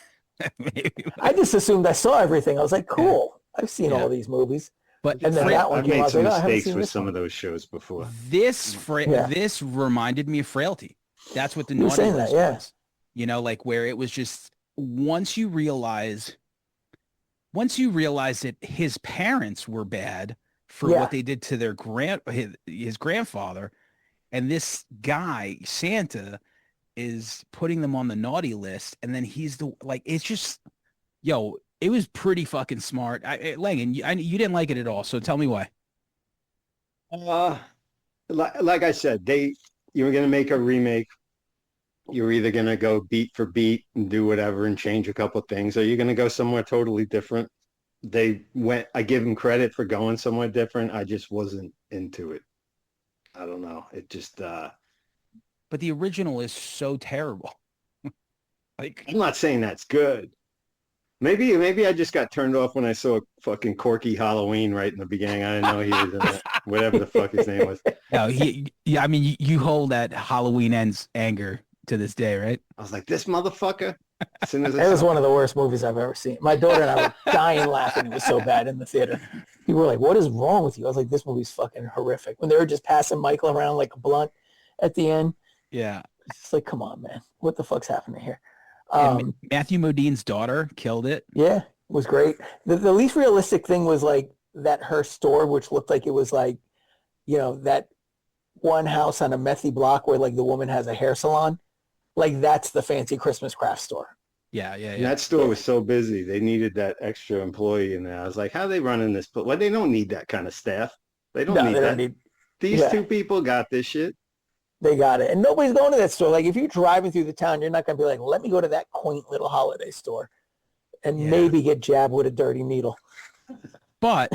maybe, I just assumed I saw everything. I was like, yeah, cool. I've seen yeah. all these movies. But And then Fra- that one I've came out. I made was some like, oh, I haven't mistakes seen with this some one. of those shows before. Yeah. this reminded me of Frailty. That's what the You were naughty saying that, list yeah. was. You know, like where it was just once you realize that his parents were bad for Yeah. what they did to their his grandfather, and this guy Santa is putting them on the naughty list, and then he's the like it's just yo, it was pretty fucking smart. Langan, you didn't like it at all, so tell me why. Uh, like I said, you were going to make a remake. You're either going to go beat for beat and do whatever and change a couple things, or you're going to go somewhere totally different. I give them credit for going somewhere different. I just wasn't into it. I don't know. It just, But the original is so terrible. Like, I'm not saying that's good. Maybe I just got turned off when I saw fucking Corky Halloween right in the beginning. I didn't know he was in it. Whatever the fuck his name was. no, yeah, I mean, you hold that Halloween ends anger to this day, right? I was like, this motherfucker. As soon as It I was saw one of the worst movies I've ever seen. My daughter and I were dying laughing. It was so bad in the theater. People were like, what is wrong with you? I was like, this movie's fucking horrific. When they were just passing Michael around like a blunt at the end, Yeah. it's just like, come on, man. What the fuck's happening here? And Matthew Modine's daughter killed it. Yeah, it was great. The least realistic thing was like that her store, which looked like it was like, you know, that one house on a methy block where like the woman has a hair salon. Like that's the fancy Christmas craft store. Yeah, yeah, And yeah. that store was so busy. They needed that extra employee in there. I was like, how are they running this? But well, they don't need that kind of staff. They don't No, need they that. don't need. These Yeah. two people got this shit. They got it. And nobody's going to that store. Like if you're driving through the town, you're not going to be like, let me go to that quaint little holiday store and Yeah. maybe get jabbed with a dirty needle. But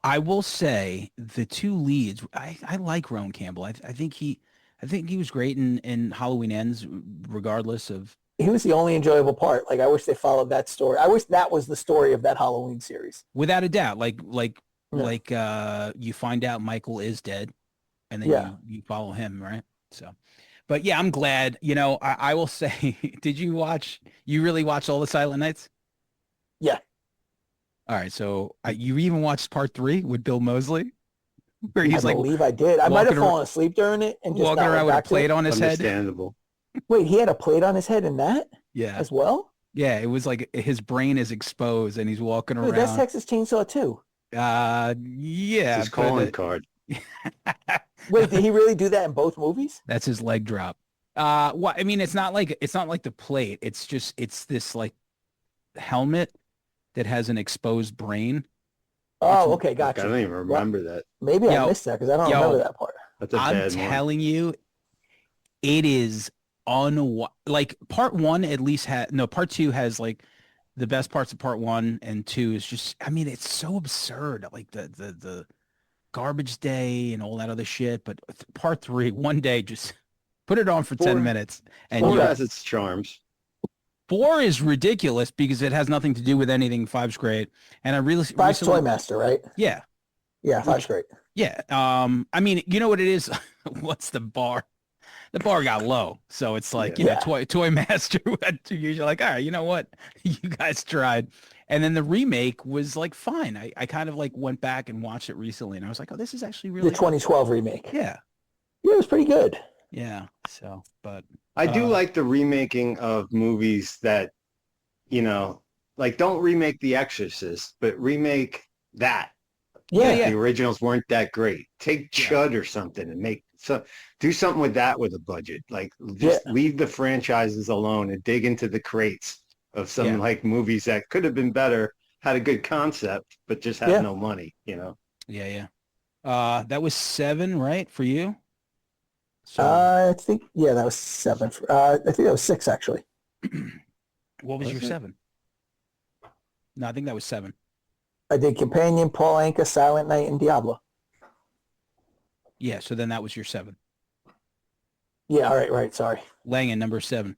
I will say the two leads, I like Rowan Campbell. I think he was great in Halloween Ends, regardless of He was the only enjoyable part. Like I wish they followed that story. I wish that was the story of that Halloween series. without a doubt. Yeah. You find out Michael is dead, and then Yeah. you follow him, right? So, but yeah, I'm glad. You know, I will say, did you really watch all the Silent Nights? Yeah. All right, so you even watched part 3 with Bill Moseley, where I he's like believe I did. I might have walking fallen asleep during it and just walking not went around with a back to plate it. on his head. Understandable. Wait, he had a plate on his head in that Yeah, as well? yeah, it was like his brain is exposed and he's walking Wait, that's around. Texas Chainsaw too. Yeah, His but calling card. Wait, did he really do that in both movies? that's his leg drop. Well, I mean, it's not like the plate. It's this like helmet that has an exposed brain. Oh, okay, I gotcha. don't even remember that. Maybe I Yo, missed that because I don't yo. remember that part. That's a I'm bad one. telling you, it is like part 1 at least part 2 has like the best parts of part 1, and 2 is just, I mean, it's so absurd, like the garbage day and all that other shit. But part 3, one day, just put it on for 10 Four- minutes, and Four you, has its charms. 4 is ridiculous because it has nothing to do with anything. 5's great, and I really Five's recently, Toy Master, right? yeah. Yeah, Five's great. Yeah. I mean, you know what it is? What's the bar? The bar got low. So it's like, Yeah. Toy Master had 2 years. You're like, all right, you know what? You guys tried. And then the remake was like, fine. I kind of like went back and watched it recently and I was like, oh, this is actually really The 2012 remake. Yeah. Yeah, it was pretty good. Yeah. So, but I do Uh, like the remaking of movies that, like don't remake The Exorcist, but remake that. Yeah, Yeah. The originals weren't that great. Take Yeah. Chud or something and do something with that with a budget. Like just leave the franchises alone and dig into the crates of some Yeah. like movies that could have been better, had a good concept, but just had Yeah. no money, yeah. That was 7, right? For you? So I think, yeah, that was 7. I think that was 6, actually. what was was your it? 7? No, I think that was 7. I did Companion, Paul Anka, Silent Night, and Diablo. Yeah. So then that was your 7. Yeah, all right, sorry. Langan, number 7.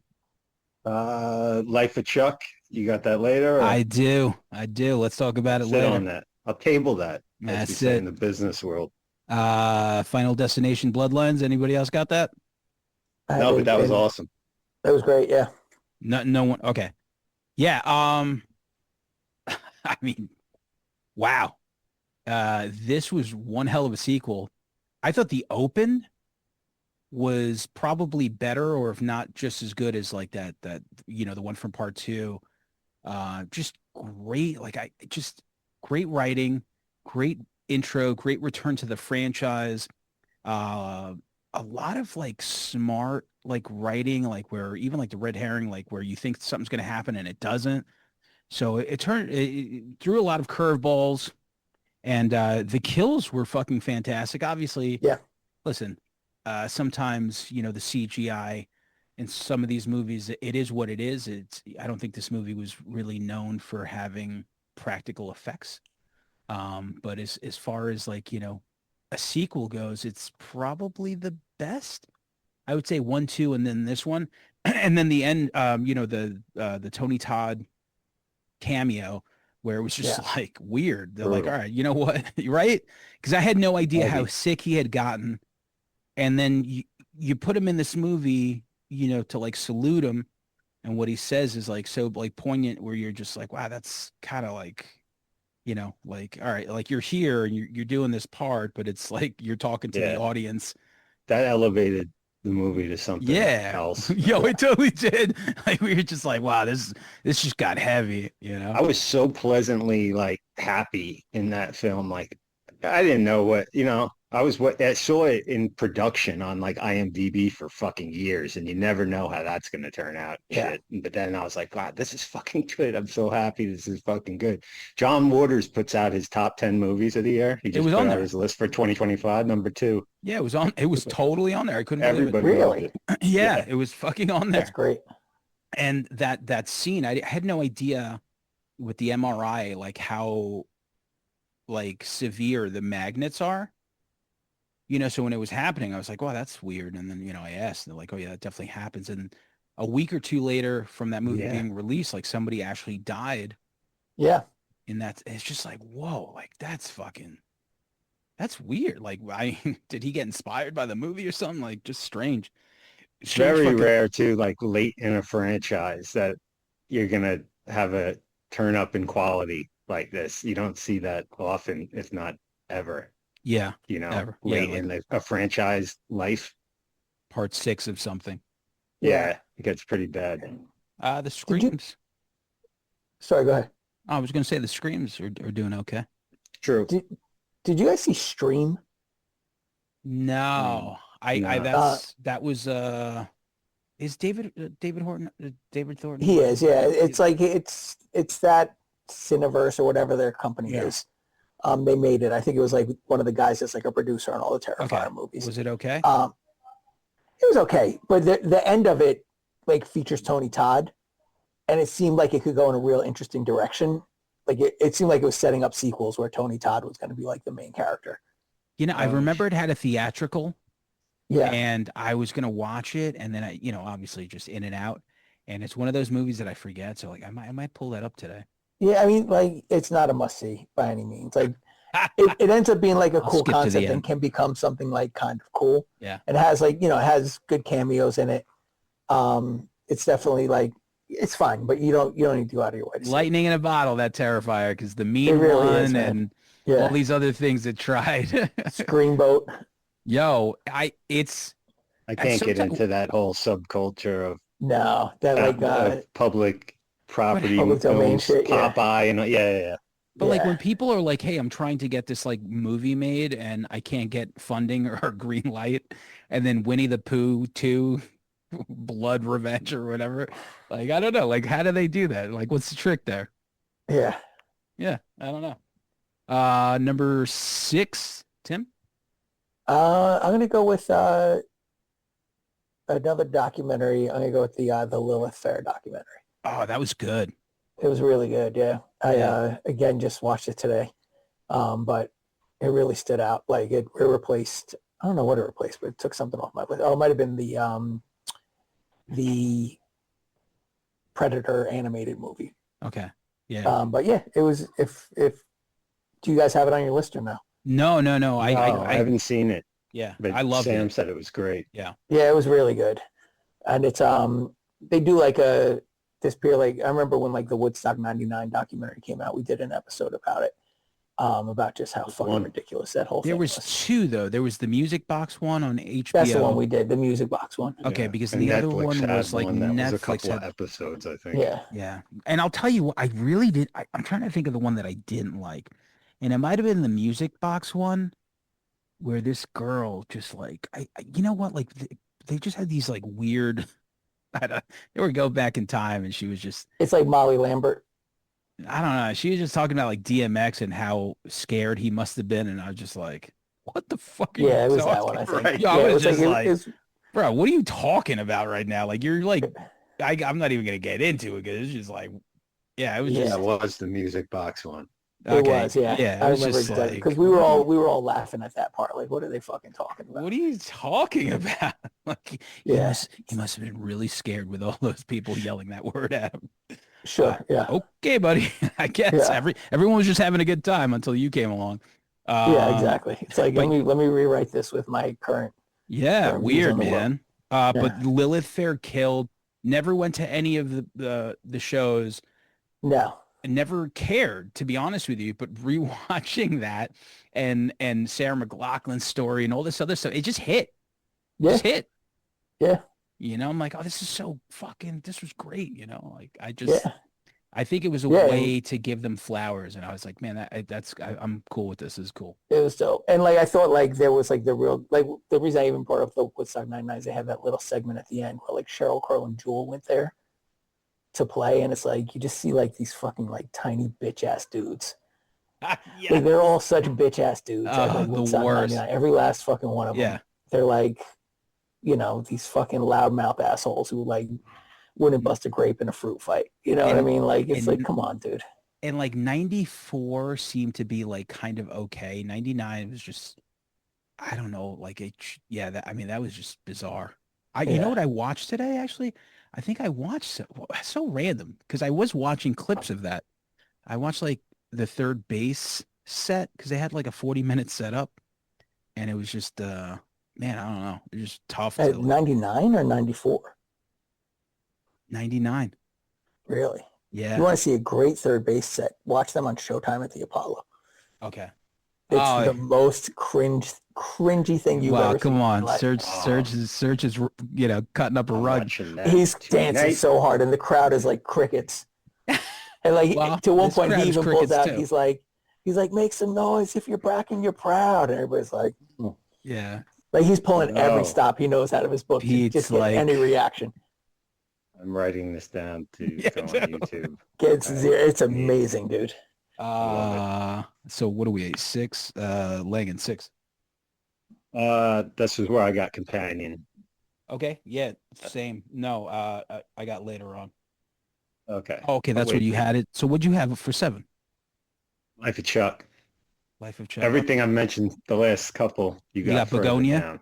Life of Chuck, You got that later? Or I do. I do. Let's talk about it sit on later. that. I'll table that, as we That's say in it. the business world. Final Destination Bloodlines. Anybody else got that? I No, but haven't that was been- awesome. That was great. Yeah. No, no one. Okay. Yeah. I mean, wow. This was one hell of a sequel. I thought the open was probably better, or if not just as good as like that, the one from part two. Just great. Like just great writing, great intro, great return to the franchise. Uh, a lot of like smart like writing, like where even like the red herring, like where you think something's going to happen and it doesn't. So it threw a lot of curveballs, and the kills were fucking fantastic. Obviously, Yeah. listen, sometimes the CGI in some of these movies, it is what it is. I don't think this movie was really known for having practical effects. But as far as like a sequel goes, it's probably the best. I would say 1, 2, and then this one, and then the end. The Tony Todd cameo where it was just Yeah. like weird. They're like, Brutal. all right, you know what? Right? Because I had no idea how Heavy. sick he had gotten. And then you put him in this movie, to like salute him. And what he says is like so like poignant where you're just like, wow, that's kind of like, like, all right, like you're here and you're doing this part, but it's like you're talking to the Yeah. audience. That elevated the movie to something Yeah. else. Yo, it totally did. Like we were just like, wow, this just got heavy, I was so pleasantly like happy in that film. Like I didn't know I saw it in production on like IMDb for fucking years, and you never know how that's gonna turn out. Yeah. Shit. But then I was like, wow, this is fucking good. I'm so happy this is fucking good. John Waters puts out his top 10 movies of the year. He just was put on out there. his list for 2025, number 2. Yeah, it was on. It was totally on there. I couldn't believe Everybody Really? loved it. it. Yeah, Yeah. it was fucking on there. That's great. And that scene, I had no idea with the MRI, like how like severe the magnets are. So when it was happening, I was like, wow, that's weird. And then, I asked, and they're like, oh yeah, that definitely happens. And a week or two later from that movie Yeah. being released, like somebody actually died Yeah. in that. It's just like, whoa, like that's weird. Like, did he get inspired by the movie or something? Like just strange. Strange Very fucking- rare too, like late in a franchise that you're gonna have a turn up in quality like this. You don't see that often, if not ever. Yeah. Ever. Yeah, Late like- in a franchise life. Part 6 of something. Yeah, it gets pretty bad. The you- Screams. Sorry, go ahead. I was going to say the Screams are doing okay. True. Did you guys see Stream? No, I No. that was is David Horton David Thornton? He is, yeah. It's like it's that Cineverse or whatever their company Yeah. is. They made it. I think it was like one of the guys that's like a producer on all the Terrifier Okay. movies. Was it okay? It was okay, but the end of it like features Tony Todd, and it seemed like it could go in a real interesting direction. Like it seemed like it was setting up sequels where Tony Todd was going to be like the main character. I remember it had a theatrical, Yeah, and I was going to watch it, and then I, obviously just in and out, and it's one of those movies that I forget. So like I might pull that up today. yeah. I mean, like it's not a must see by any means. Like it ends up being like a I'll cool skip to the concept and end. can become something like kind of cool. Yeah. It has like, it has good cameos in it. It's definitely like, it's fine, but you don't need to go out of your way to see it. Lightning in a bottle, that Terrifier, because the mean really one is, man. and Yeah. all these other things that tried. Screenboat. Yo, I can't get sometimes- into that whole subculture of, No, that like, of public property, Public domain films, shit, yeah. Popeye, and yeah. But like yeah. when people are like, hey, I'm trying to get this like movie made and I can't get funding or green light, and then Winnie the Pooh 2 Blood Revenge or whatever. Like, I don't know. Like, how do they do that? Like, what's the trick there? Yeah. Yeah, I don't know. Number 6, Tim? I'm gonna go with another documentary. I'm gonna go with the Lilith Fair documentary. Oh, that was good. It was really good. Yeah. I Yeah. again just watched it today. But it really stood out. Like it replaced, I don't know what it replaced, but it took something off my list. Oh, it might have been the Predator animated movie. Okay. Yeah. But yeah, it was. If do you guys have it on your list or no? No. No, I haven't seen it, Yeah. but I loved Sam it. said it was great. Yeah. Yeah, it was really good, and it's they do like a this period, like I remember when like the Woodstock '99 documentary came out, we did an episode about it, about just how fucking One. ridiculous that whole There thing was was. two though. There was the Music Box one on That's the one HBO. we did, the Music Box one. Okay, Yeah. because And the other Netflix one had was like one that was a Netflix couple had. of episodes, I think. Yeah, Yeah. And I'll tell you what, I really did. I'm trying to think of the one that I didn't like. And it might have been the Music Box one where this girl just like, you know what? Like they just had these like weird, I don't, they were go back in time and she was just, it's like Molly Lambert. I don't know. She was just talking about like DMX and how scared he must have been. And I was just like, what the fuck are you Yeah, it was that talking one. I think. Right. Yeah, I Yeah, it was was just like, it was, bro, what are you talking about right now? Like you're like, I'm not even gonna get into it because it's just like, yeah, it was Yeah. just That was the Music Box one. it okay. was. Yeah, Yeah, I it was remember just exactly because like, we were all laughing at that part. Like, what are they fucking talking about? what are you talking about? Like Yeah, he must have been really scared with all those people yelling that word at him. sure. Yeah, Okay, buddy. I guess Yeah. everyone was just having a good time until you came along. yeah, exactly. It's like but- let me rewrite this with my current. Yeah, Current views weird, on the world. man. But Lilith Fair killed. Never went to any of the shows. No, And never cared, to be honest with you. But rewatching that and Sarah McLachlan's story and all this other stuff, it just hit. yeah, Just hit. yeah, You know, I'm like, oh, this is so fucking. This was great. You know, like I just. yeah. I think it was a Yeah, way to give them flowers, and I was like, man, I'm cool with this. This is cool. It was dope. And like I thought like there was like the real like the reason I even brought up the Woodstock 99 is they had that little segment at the end where like Cheryl Crow and Jewel went there to play, and it's like you just see like these fucking like tiny bitch ass dudes. Yeah. Like they're all such bitch ass dudes. at, Oh, like, the Woodstock worst. 99. Every last fucking one of them. Yeah. They're like, you know, these fucking loudmouth assholes who like wouldn't bust a grape in a fruit fight. You know what I And- mean? Like it's and- like, come on, dude. And like 94 seemed to be like kind of okay. 99 was just, I don't know, like yeah, I mean, that was just bizarre. You Yeah. know what I watched today, actually? I think I watched so random because I was watching clips of that. I watched like the third base set because they had like a 40-minute setup and it was just, man, I don't know. It was just tough. At To, 99 or 94? 99. Really? Yeah. You want to see a great third base set? Watch them on Showtime at the Apollo. Okay. It's Oh, the most cringy thing you've Wow, ever come seen. on. Like, Serge is, you know, cutting up a I'm rug. watching that he's dancing tonight. so hard, and the crowd is like crickets. And like Well, to one this point, crowd he is even pulls crickets out. too. He's like, make some noise if you're black and you're proud. And everybody's Yeah. like, he's pulling Oh. every stop he knows out of his book to Pete's just get like- any reaction. I'm writing this down to Yeah, go on too. YouTube. It's Right. zero. It's amazing, dude. So what are we at? 6? Langan 6. This is where I got Companion. Okay. Yeah. Same. No, I got later on. Okay. Oh, okay. That's wait where you for had it. So what'd you have for 7? Life of Chuck. Life of Chuck. Everything I mentioned the last couple, you got, got further Begonia? down.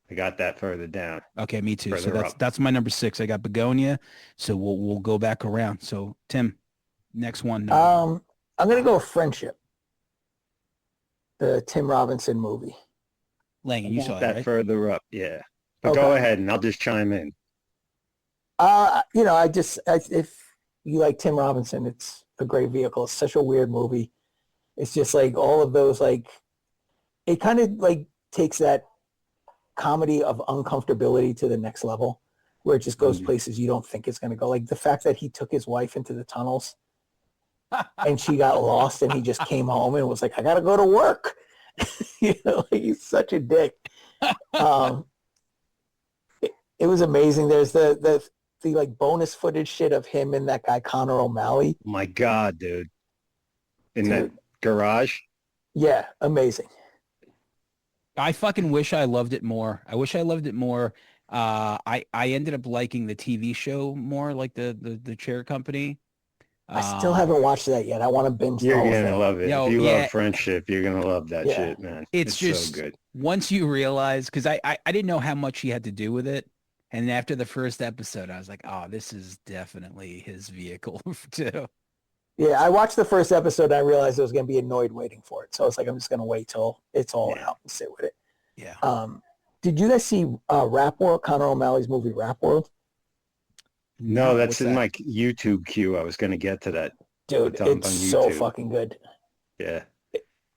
I got that further down. Okay. Me too. So Further up. that's my number 6. I got Begonia. So we'll go back around. So Tim, next one. I'm gonna go with Friendship, the Tim Robinson movie. Langan, you I saw got that, that right? further up, yeah. But go Okay. ahead and I'll just chime in. You know, if you like Tim Robinson, it's a great vehicle. It's such a weird movie. It's just like all of those, like, it kind of like takes that comedy of uncomfortability to the next level, where it just goes Mhm. places you don't think it's going to go. Like the fact that he took his wife into the tunnels and she got lost and he just came home and was like, I got to go to work. You know, like, he's such a dick. It was amazing. There's the like bonus footage shit of him and that guy Connor O'Malley. My God, dude. In that Dude. garage. Yeah, amazing. I fucking wish I loved it more. I wish I loved it more. I ended up liking the TV show more, like the chair company. I still haven't watched that yet. I want to binge the You're whole gonna thing. love it. Yo, if you yeah. love friendship, you're gonna love that Yeah. shit, man. It's so just- good. Once you realize, because I didn't know how much he had to do with it, And after the first episode, I was like, oh, this is definitely his vehicle too. Yeah, I watched the first episode and I realized I was going to be annoyed waiting for it. So I was like, I'm just going to wait till it's all Yeah. out and sit with it. Yeah. Did you guys see Rap World, Conor O'Malley's movie Rap World? No, that's what's in that? my YouTube queue. I was going to get to that. Dude, It's on it's so YouTube. fucking good. Yeah.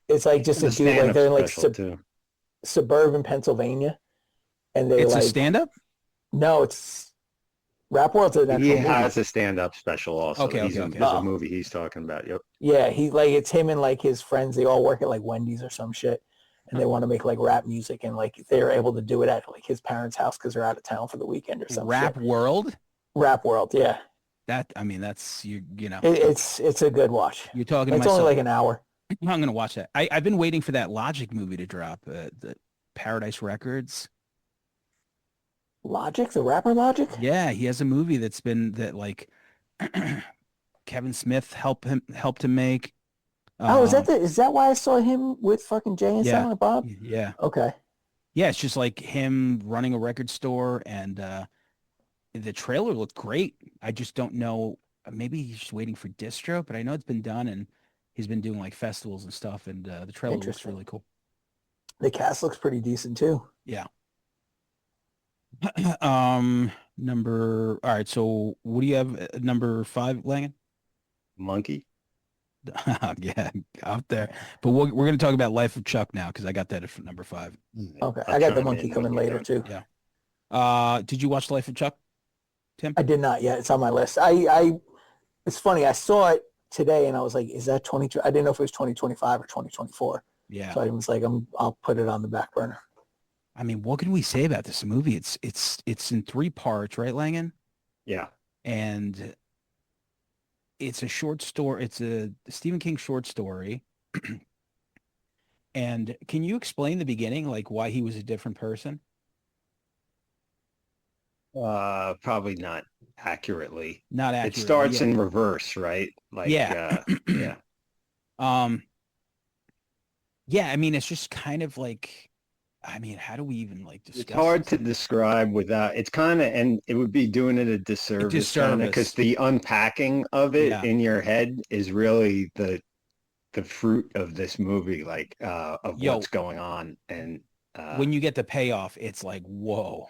It's like just The a dude, like stand-up they're in like special too. suburban Pennsylvania. And they It's like, a stand-up? no, it's Rap World's an actual He movie. has a stand-up special also. Okay, okay, okay. There's Oh. a movie he's talking about. Yep. Yeah, he like it's him and like his friends. They all work at like Wendy's or some shit, and they want to make like rap music, and like they're able to do it at like his parents' house because they're out of town for the weekend or something. Rap World? Rap World, yeah, That's you know. it's a good watch. You're talking to It's myself. only like an hour. I'm gonna watch that. I've been waiting for that Logic movie to drop. The Paradise Records. Logic, the rapper Logic. Yeah, he has a movie that's been that like Kevin Smith helped him make. Oh, is that why I saw him with fucking Jay and Yeah. Silent Bob? Yeah, Okay. yeah. It's just like him running a record store, and the trailer looked great. I just don't know. Maybe he's just waiting for distro, but I know it's been done, and he's been doing like festivals and stuff, and the trailer looks Interesting. really cool. The cast looks pretty decent too. Yeah. Number. All right. So, what do you have? Number 5, Langan? Monkey. Yeah, out there. But we're going to talk about Life of Chuck now because I got that at number 5. Okay, I'll I got the chime monkey in coming when you later go. too. Yeah. Did you watch Life of Chuck, Tim? I did not yet. It's on my list. I it's funny. I saw it today and I was like, is that 22? I didn't know if it was 2025 or 2024. Yeah. So I was like, I'll put it on the back burner. I mean, what can we say about this movie? It's in 3 parts, right, Langan? Yeah. And it's a short story. It's a Stephen King short story. And can you explain the beginning, like why he was a different person? Probably not accurately. Not accurate. It starts yeah. in reverse, right? Like, Yeah. yeah. Yeah, I mean, it's just kind of like, I mean, how do we even like discuss It's hard this? to describe without. It's kind of, and it would be doing it a disservice, because the unpacking of it Yeah. in your head is really the fruit of this movie, like of Yo. what's going on, and When you get the payoff, it's like, whoa.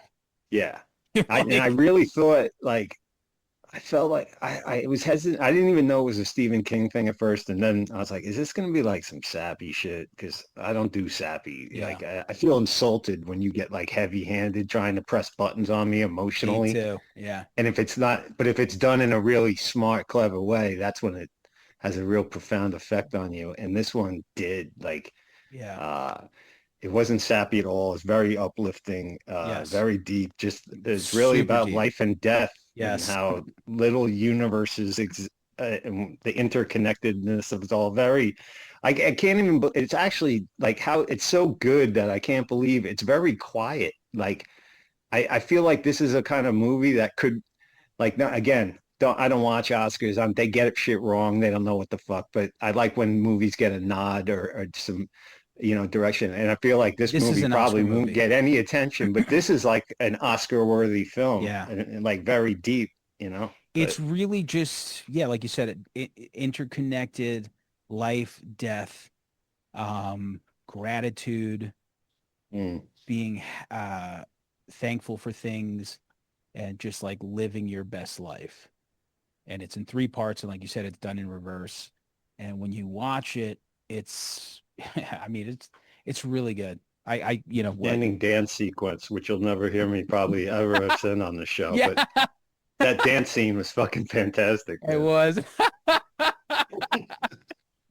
yeah, Like, I really thought, like, I felt like I was hesitant. I didn't even know it was a Stephen King thing at first, and then I was like, "Is this going to be like some sappy shit?" Because I don't do sappy. Yeah. Like, I feel insulted when you get like heavy-handed trying to press buttons on me emotionally. me too. Yeah. And if it's not, but if it's done in a really smart, clever way, that's when it has a real profound effect on you. And this one did. Like, Yeah. it wasn't sappy at all. It's very uplifting, Yes. very deep. Just it's really Super about deep. life and death. Yes. And how little universes and the interconnectedness of it all. Very, I can't even. It's actually like how it's so good that I can't believe it's very quiet. Like, I feel like this is a kind of movie that could, like, not again. I don't watch Oscars. They get shit wrong. They don't know what the fuck. But I like when movies get a nod or some, direction. And I feel like this This is movie an probably Oscar won't movie. get any attention. But this is like an Oscar-worthy film. Yeah. and like very deep. It's really just, yeah, like you said, interconnected life, death, gratitude, Mm. being thankful for things, and just like living your best life. And it's in 3 parts, and like you said, it's done in reverse. And when you watch it, it's, I mean, it's really good. I Ending dance sequence, which you'll never hear me probably ever have said on the show. yeah, But that dance scene was fucking fantastic. it was.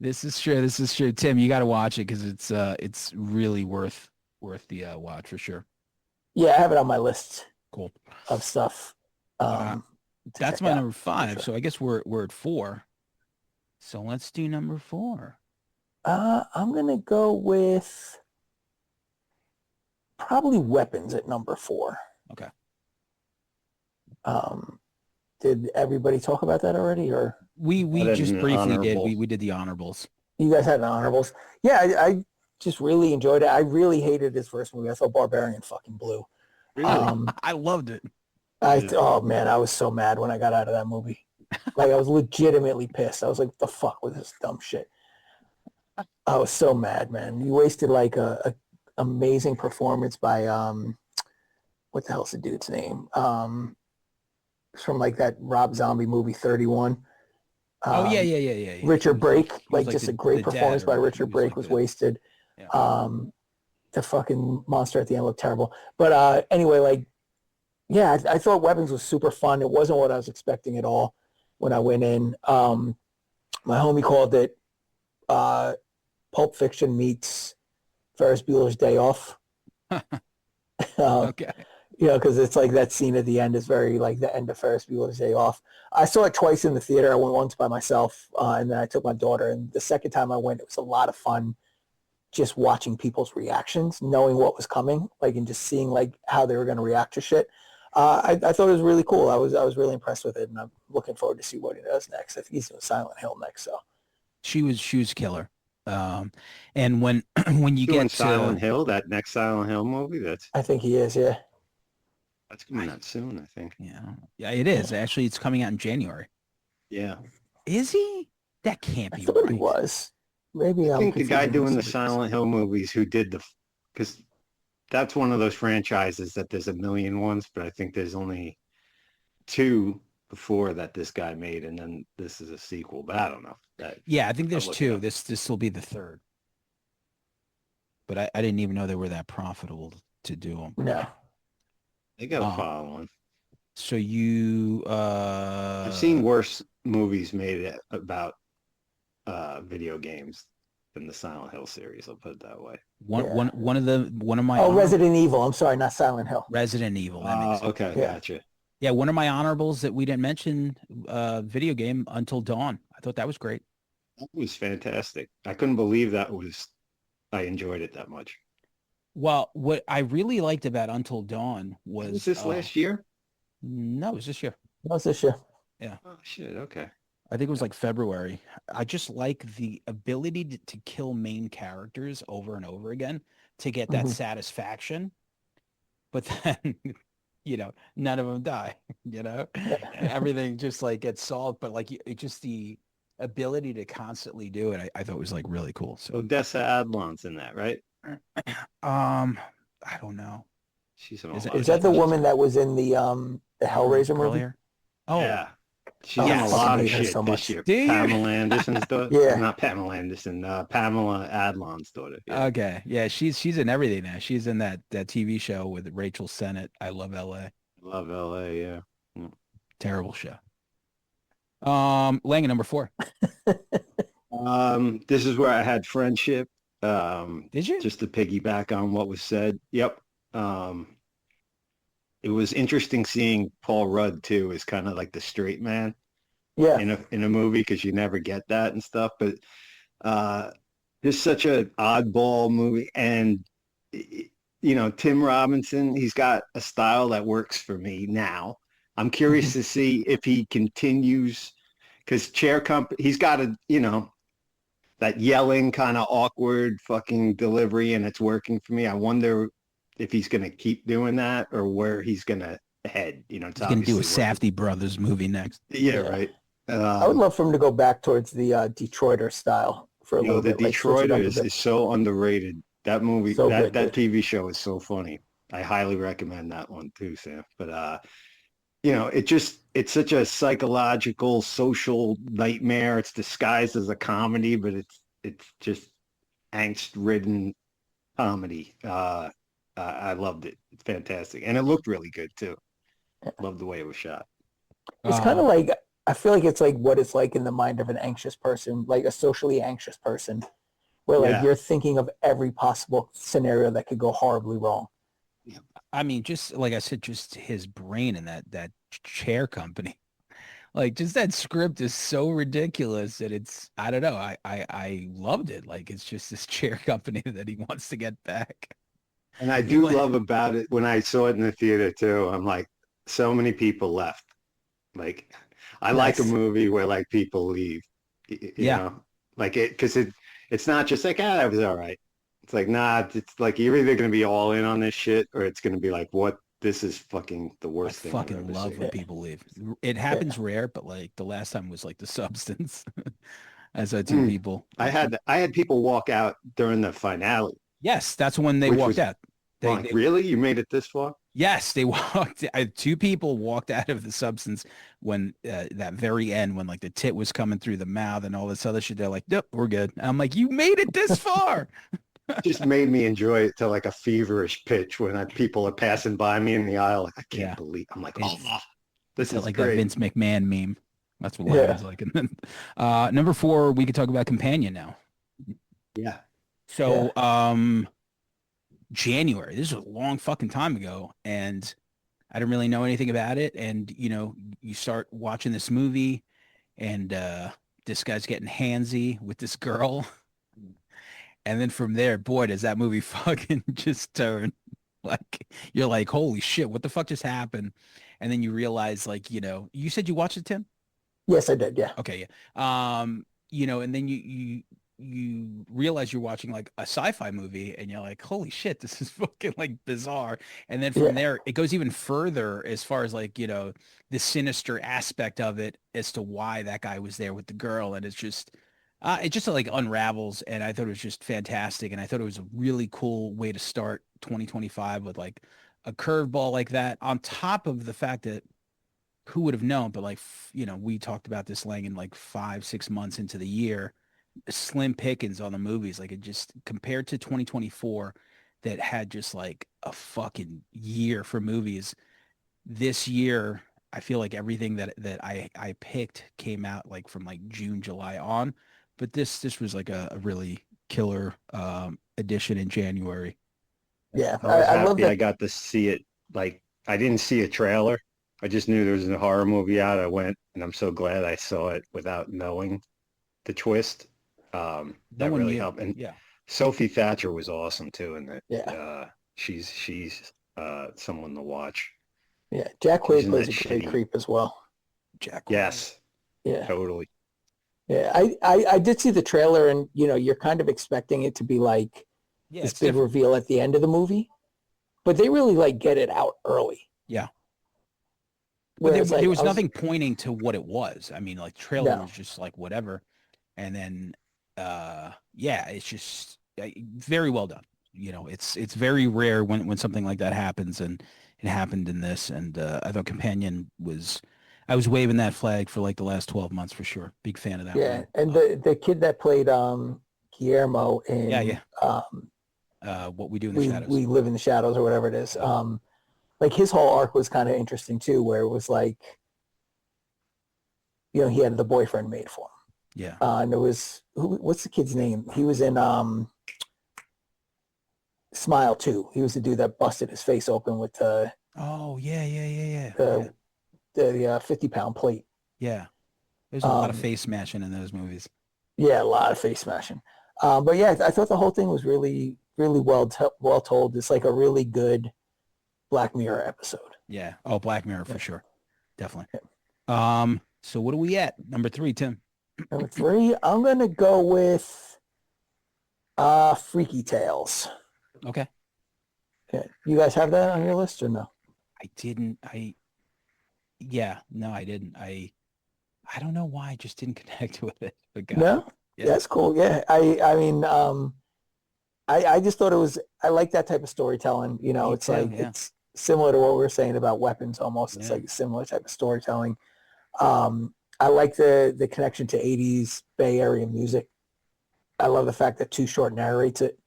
This is true. This is true. Tim, you got to watch it because it's really worth the watch for sure. Yeah, I have it on my list Cool. of stuff. To That's check my out. number 5. sure. So I guess we're at 4. So let's do number 4. I'm gonna go with probably Weapons at number 4. Okay. Did everybody talk about that already, or We That just is an briefly did. honorable. We did the honorables. you guys had an honorables? Yeah, I just really enjoyed it. I really hated his first movie. I thought Barbarian fucking blew. Really? Um, I loved it. Oh man, I was so mad when I got out of that movie. Like I was legitimately pissed. I was like, "What the fuck was this dumb shit?" I was so mad, man. You wasted like a amazing performance by what the hell's the dude's name? It's from like that Rob Zombie movie 31. Oh yeah, Um, yeah, yeah, yeah, yeah. Richard Brake, He was like like just a great the dad, performance by or he Richard was Brake like was the wasted. yeah. The fucking monster at the end looked terrible. But anyway, like yeah, I thought Weapons was super fun. It wasn't what I was expecting at all when I went in. My homie called it uh, Pulp Fiction meets Ferris Bueller's Day Off. um, Okay. because it's like that scene at the end is very like the end of Ferris Bueller's Day Off. I saw it twice in the theater. I went once by myself, and then I took my daughter. And the second time I went, it was a lot of fun just watching people's reactions, knowing what was coming, like and just seeing like how they were going to react to shit. I thought it was really cool. I was really impressed with it, and I'm looking forward to see what he does next. I think he's doing Silent Hill next, so She was killer. Um, and when when you Doing get Silent to Hill, that next Silent Hill movie, I think he is. Yeah, that's coming out soon, I think. yeah, it is actually. It's coming out in January. Yeah. Is he? That can't I be thought he right. was. Maybe I I'm think the guy confusing doing the somebody else. Silent Hill movies who did because that's one of those franchises that there's a million ones, but I think there's only two before that this guy made, and then this is a sequel. But I don't know. That Yeah, I think I'll there's look it two. up. This will be the third. But I didn't even know they were that profitable to do them. No, They got a Uh, following. so you I've seen worse movies made about video games than the Silent Hill series. I'll put it that way. yeah. one of my Oh, Resident Evil. I'm sorry, not Silent Hill. Resident Evil. That makes sense. Okay, Yeah. gotcha. Yeah, one of my honorables that we didn't mention, video game Until Dawn. I thought that was great. That was fantastic. I couldn't believe I enjoyed it that much. Well, what I really liked about Until Dawn Was was this last year? no, it was this year. What's this year? Yeah. Oh shit. Okay. I think it was like February. I just like the ability to kill main characters over and over again to get that Mhm. satisfaction. But then, none of them die, everything just like gets solved. But like it just the ability to constantly do it, I thought was like really cool. So, Odessa Adlon's in that, right? I don't know. She's in a Is, lot Is is of that that, the stuff. woman that was in the Hellraiser curly movie? hair? Oh, Yeah. She's Oh, in I a fucking lot of hate her shit so this much. year. Do you? Pamela Anderson's daughter. Yeah. Not Pamela Anderson. Pamela Adlon's daughter. Yeah. okay. Yeah, she's in everything now. She's in that TV show with Rachel Sennett. I Love LA. Love LA. Yeah. Terrible show. Lang at number 4. This is where I had friendship. Did you? Just to piggyback on what was said. Yep. It was interesting seeing Paul Rudd too as kind of like the straight man Yeah. in a movie because you never get that and stuff. But just such an oddball movie, and Tim Robinson, he's got a style that works for me now. I'm curious to see if he continues because Chair Company, he's got that yelling kind of awkward fucking delivery, and it's working for me. I wonder if he's going to keep doing that or where he's going to head. It's He's gonna do a obviously working. Safdie Brothers movie next. Yeah, Yeah. right. I would love for him to go back towards the Detroiter style for a little The bit. Like switch it Detroiter up a bit. is so underrated. That movie, So that good, dude. TV show is so funny. I highly recommend that one too, Sam. But it's such a psychological, social nightmare. It's disguised as a comedy, but it's just angst-ridden comedy. I loved it. It's fantastic, and it looked really good too. Loved the way it was shot. It's kind of like I feel like it's like what it's like in the mind of an anxious person, like a socially anxious person, where like Yeah. you're thinking of every possible scenario that could go horribly wrong. I mean, just like I said, just his brain and that chair company. Like just that script is so ridiculous that I don't know. I loved it. Like it's just this chair company that he wants to get back. And I He do went- love about it when I saw it in the theater too. I'm like, so many people left. Like, I like a Nice. movie where like people leave. You Yeah. know, like because it's not just like that was all right. It's like nah. It's like you're either going to be all in on this shit or it's going to be like what this is fucking the I worst thing I've fucking ever love seen. when people leave. It happens rare, but like the last time was like The Substance. As I two Mm. people. I had people walk out during the finale, Yes, that's when they which walked was out. I'm like, really? You made it this far? Yes, they walked. Two people walked out of The Substance when that very end, when like the tit was coming through the mouth and all this other shit. They're like, "Nope, we're good." And I'm like, "You made it this far." Just made me enjoy it to like a feverish pitch when people are passing by me in the aisle. I can't Yeah, believe. I'm like, it's, oh, this it's is like that great. Vince McMahon meme. That's what Yeah. Lions like. And then number 4, we could talk about Companion now. Yeah. So, January. This was a long fucking time ago, and I didn't really know anything about it. And you start watching this movie, and this guy's getting handsy with this girl, and then from there, boy, does that movie fucking just turn. Like you're like, holy shit, what the fuck just happened? And then you realize, like, you said you watched it, Tim? Yes, I did. Yeah. Okay, yeah. And then you realize you're watching like a sci-fi movie and you're like, holy shit, this is fucking like bizarre. And then from Yeah. there, it goes even further as far as like, the sinister aspect of it as to why that guy was there with the girl. And it just like unravels. And I thought it was just fantastic. And I thought it was a really cool way to start 2025 with like a curveball like that, on top of the fact that who would have known, but like, we talked about this laying in like 5-6 months into the year, slim pickings on the movies. Like, it just, compared to 2024 that had just like a fucking year for movies, this year I feel like everything that I picked came out like from like June, July on. But this was like a really killer edition in January. Yeah. I was I love happy that. I got to see it. Like, I didn't see a trailer. I just knew there was a horror movie out. I went, and I'm so glad I saw it without knowing the twist. No That one really knew. helped. And Yeah. Sophie Thatcher was awesome too, and that Yeah. she's someone to watch. Yeah. Jack She's Quaid in plays that a great shitty. creep as well. Jack. Yes, Yeah. totally. Yeah. I did see the trailer, and you're kind of expecting it to be like Yeah, this it's big different. reveal at the end of the movie, but they really like get it out early. Yeah. But Whereas there like was nothing pointing to what it was. I mean, like, trailer No. was just like whatever. And then yeah, it's just very well done. It's very rare when something like that happens, and it happened in this. And I thought Companion I was waving that flag for like the last 12 months for sure. Big fan of that Yeah, one. and the kid that played Guillermo in Yeah. What We Do in the Shadows. we live in the shadows or whatever it is. Like his whole arc was kind of interesting too, where it was like, he had the boyfriend made for him. Yeah. And it was what's the kid's name? He was in Smile 2. He was the dude that busted his face open with the Oh, yeah. the 50-pound plate. Yeah. There's a lot of Um, face smashing in those movies. Yeah, a lot of face smashing. But yeah, I thought the whole thing was really, really well told. It's like a really good Black Mirror episode. Yeah. Oh, Black Mirror for Yeah. sure. Definitely. Yeah. So what are we at? Number 3, Tim. Number 3, I'm gonna go with Freaky Tales. Okay. Okay. You guys have that on your list or no? I didn't. Yeah, no, I didn't. I don't know why I just didn't connect with it. But God, No? yeah. That's cool. Yeah. I mean, I just thought I like that type of storytelling. Me It's too, like yeah. it's similar to what we were saying about Weapons almost. It's Yeah. like a similar type of storytelling. I like the connection to 80s Bay Area music. I love the fact that Too Short narrates it.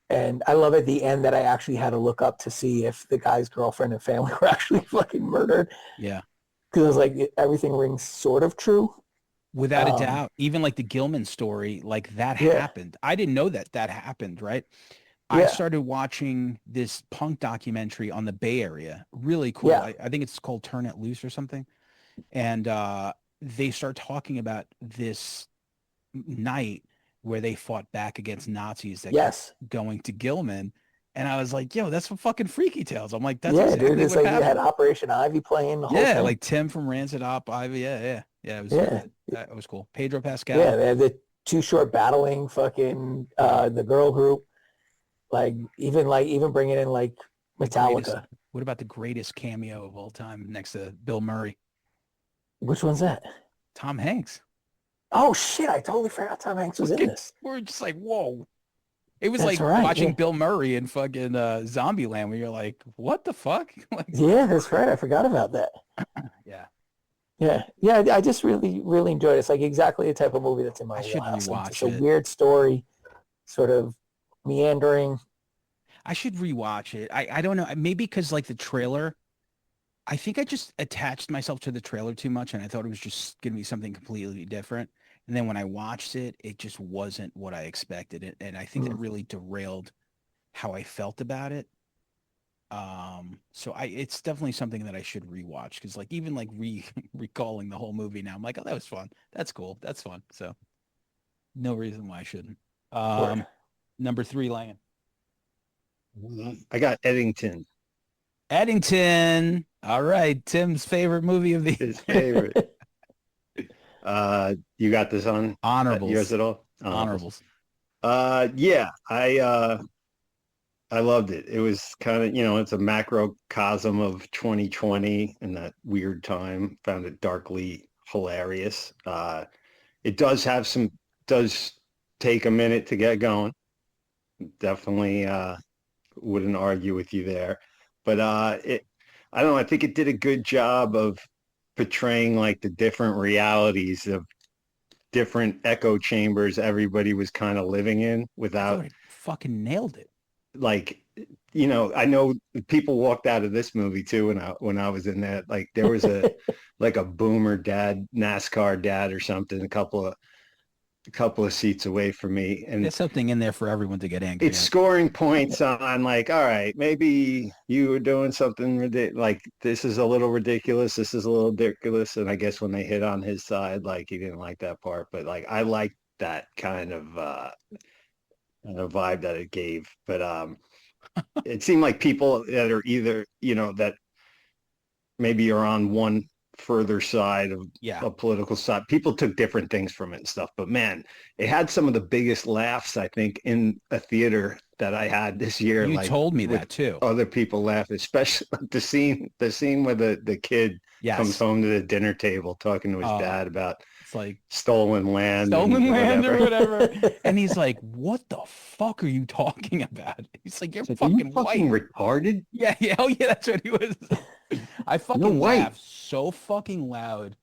And I love at the end that I actually had to look up to see if the guy's girlfriend and family were actually fucking murdered. Yeah. Because I was like, everything rings sort of true. Without a Um, doubt. Even like the Gilman story, like that Yeah. happened. I didn't know that happened, right? I Yeah. started watching this punk documentary on the Bay Area. Really cool. Yeah. I think it's called Turn It Loose or something. And they start talking about this night where they fought back against Nazis that Yes. kept going to Gilman. And I was like, yo, that's some fucking Freaky Tales. I'm like, that's Yeah, exactly dude. It's what like you had happened. Operation Ivy playing the whole Yeah, thing. like Tim from Rancid Op Ivy. Yeah. It was Yeah. that was cool. Pedro Pascal. Yeah, they had the Too Short battling fucking the girl group. Like even bringing in like Metallica. What about the greatest cameo of all time next to Bill Murray? Which one's that? Tom Hanks. Oh shit! I totally forgot Tom Hanks was in this. We're just like, whoa. It was That's like right, watching yeah. Bill Murray in fucking Zombieland, where you're like, what the fuck? Like, Yeah, that's right. I forgot about that. yeah, Yeah, yeah. I just really, really enjoyed it. It's like exactly the type of movie that's in my I should wheelhouse. Like, rewatch it's a it. weird story, sort of meandering. I should rewatch it. I don't know. Maybe because like the trailer, I think I just attached myself to the trailer too much, and I thought it was just gonna be something completely different. And then when I watched it, it just wasn't what I expected. And I think that Mm. really derailed how I felt about it. So it's definitely something that I should rewatch because like even like recalling the whole movie now, I'm like, oh, that was fun. That's cool. That's fun. So no reason why I shouldn't. Word. Number 3, Langan. I got Eddington, Eddington. All right, Tim's favorite movie of the his favorite. You got this on honorables. yours at all? Honorables. Yeah, I loved it. It was kind of, it's a macrocosm of 2020 and that weird time. Found it darkly hilarious. It does take a minute to get going. Definitely wouldn't argue with you there. But I don't know, I think it did a good job of portraying like the different realities of different echo chambers everybody was kind of living in I without thought it fucking nailed it. like I know people walked out of this movie too when I was in that. Like there was a like a boomer dad, NASCAR dad or something, a couple of seats away from me, and There's something in there for everyone to get angry it's at. scoring points on like, all right, maybe you were doing something ridiculous. Like this is a little ridiculous. This is a little ridiculous. And I guess when they hit on his side, like he didn't like that part, but like I liked that kind of vibe that it gave. But it seemed like people that are either that maybe are on one further side of Yeah. a political side. People took different things from it and stuff, but man, it had some of the biggest laughs I think in a theater that I had this year. You like told me with that too. other people laugh, especially the scene where the kid comes Yes. home to the dinner table talking to his Oh, dad about It's like stolen land, stolen and land or whatever. whatever. And he's like, what the fuck are you talking about? He's like, you're It's like, are you fucking white. retarded? Yeah, yeah, oh yeah, that's what he was. I fucking white. laughed so fucking loud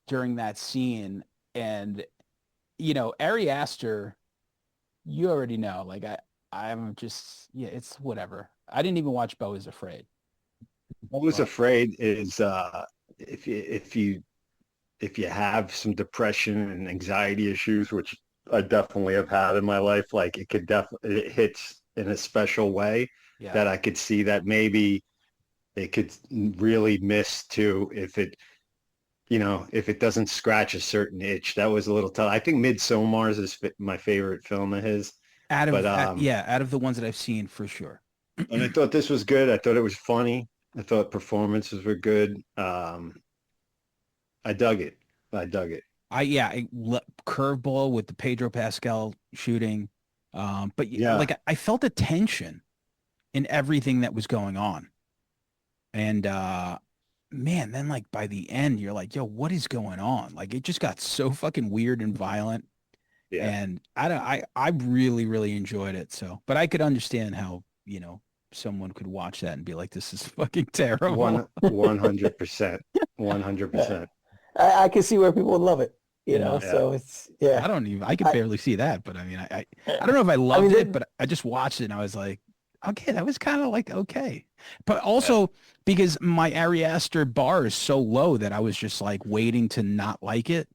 during that scene. And Ari Aster, you already know. Like I'm just it's whatever. I didn't even watch Beau is Afraid. I was But afraid is if you have some depression and anxiety issues, which I definitely have had in my life, like it hits in a special way yeah. that I could see that maybe it could really miss too if it doesn't scratch a certain itch. That was a little tough. I think Midsommar's is my favorite film of his. Out of But out of the ones that I've seen for sure. and I thought this was good. I thought it was funny. I thought performances were good. I dug it. Curveball with the Pedro Pascal shooting. But Yeah. like I felt a tension in everything that was going on. And man, then like by the end, you're like, yo, what is going on? Like it just got so fucking weird and violent. Yeah. And I really, really enjoyed it. So, but I could understand how, someone could watch that and be like, this is fucking terrible. 100%. 100%. I can see where people would love it. Yeah. So it's I could barely see that, but I mean, I don't know if I loved it, but I just watched it and I was like, okay, that was kind of like, okay. But also because my Ari Aster bar is so low that I was just like waiting to not like it.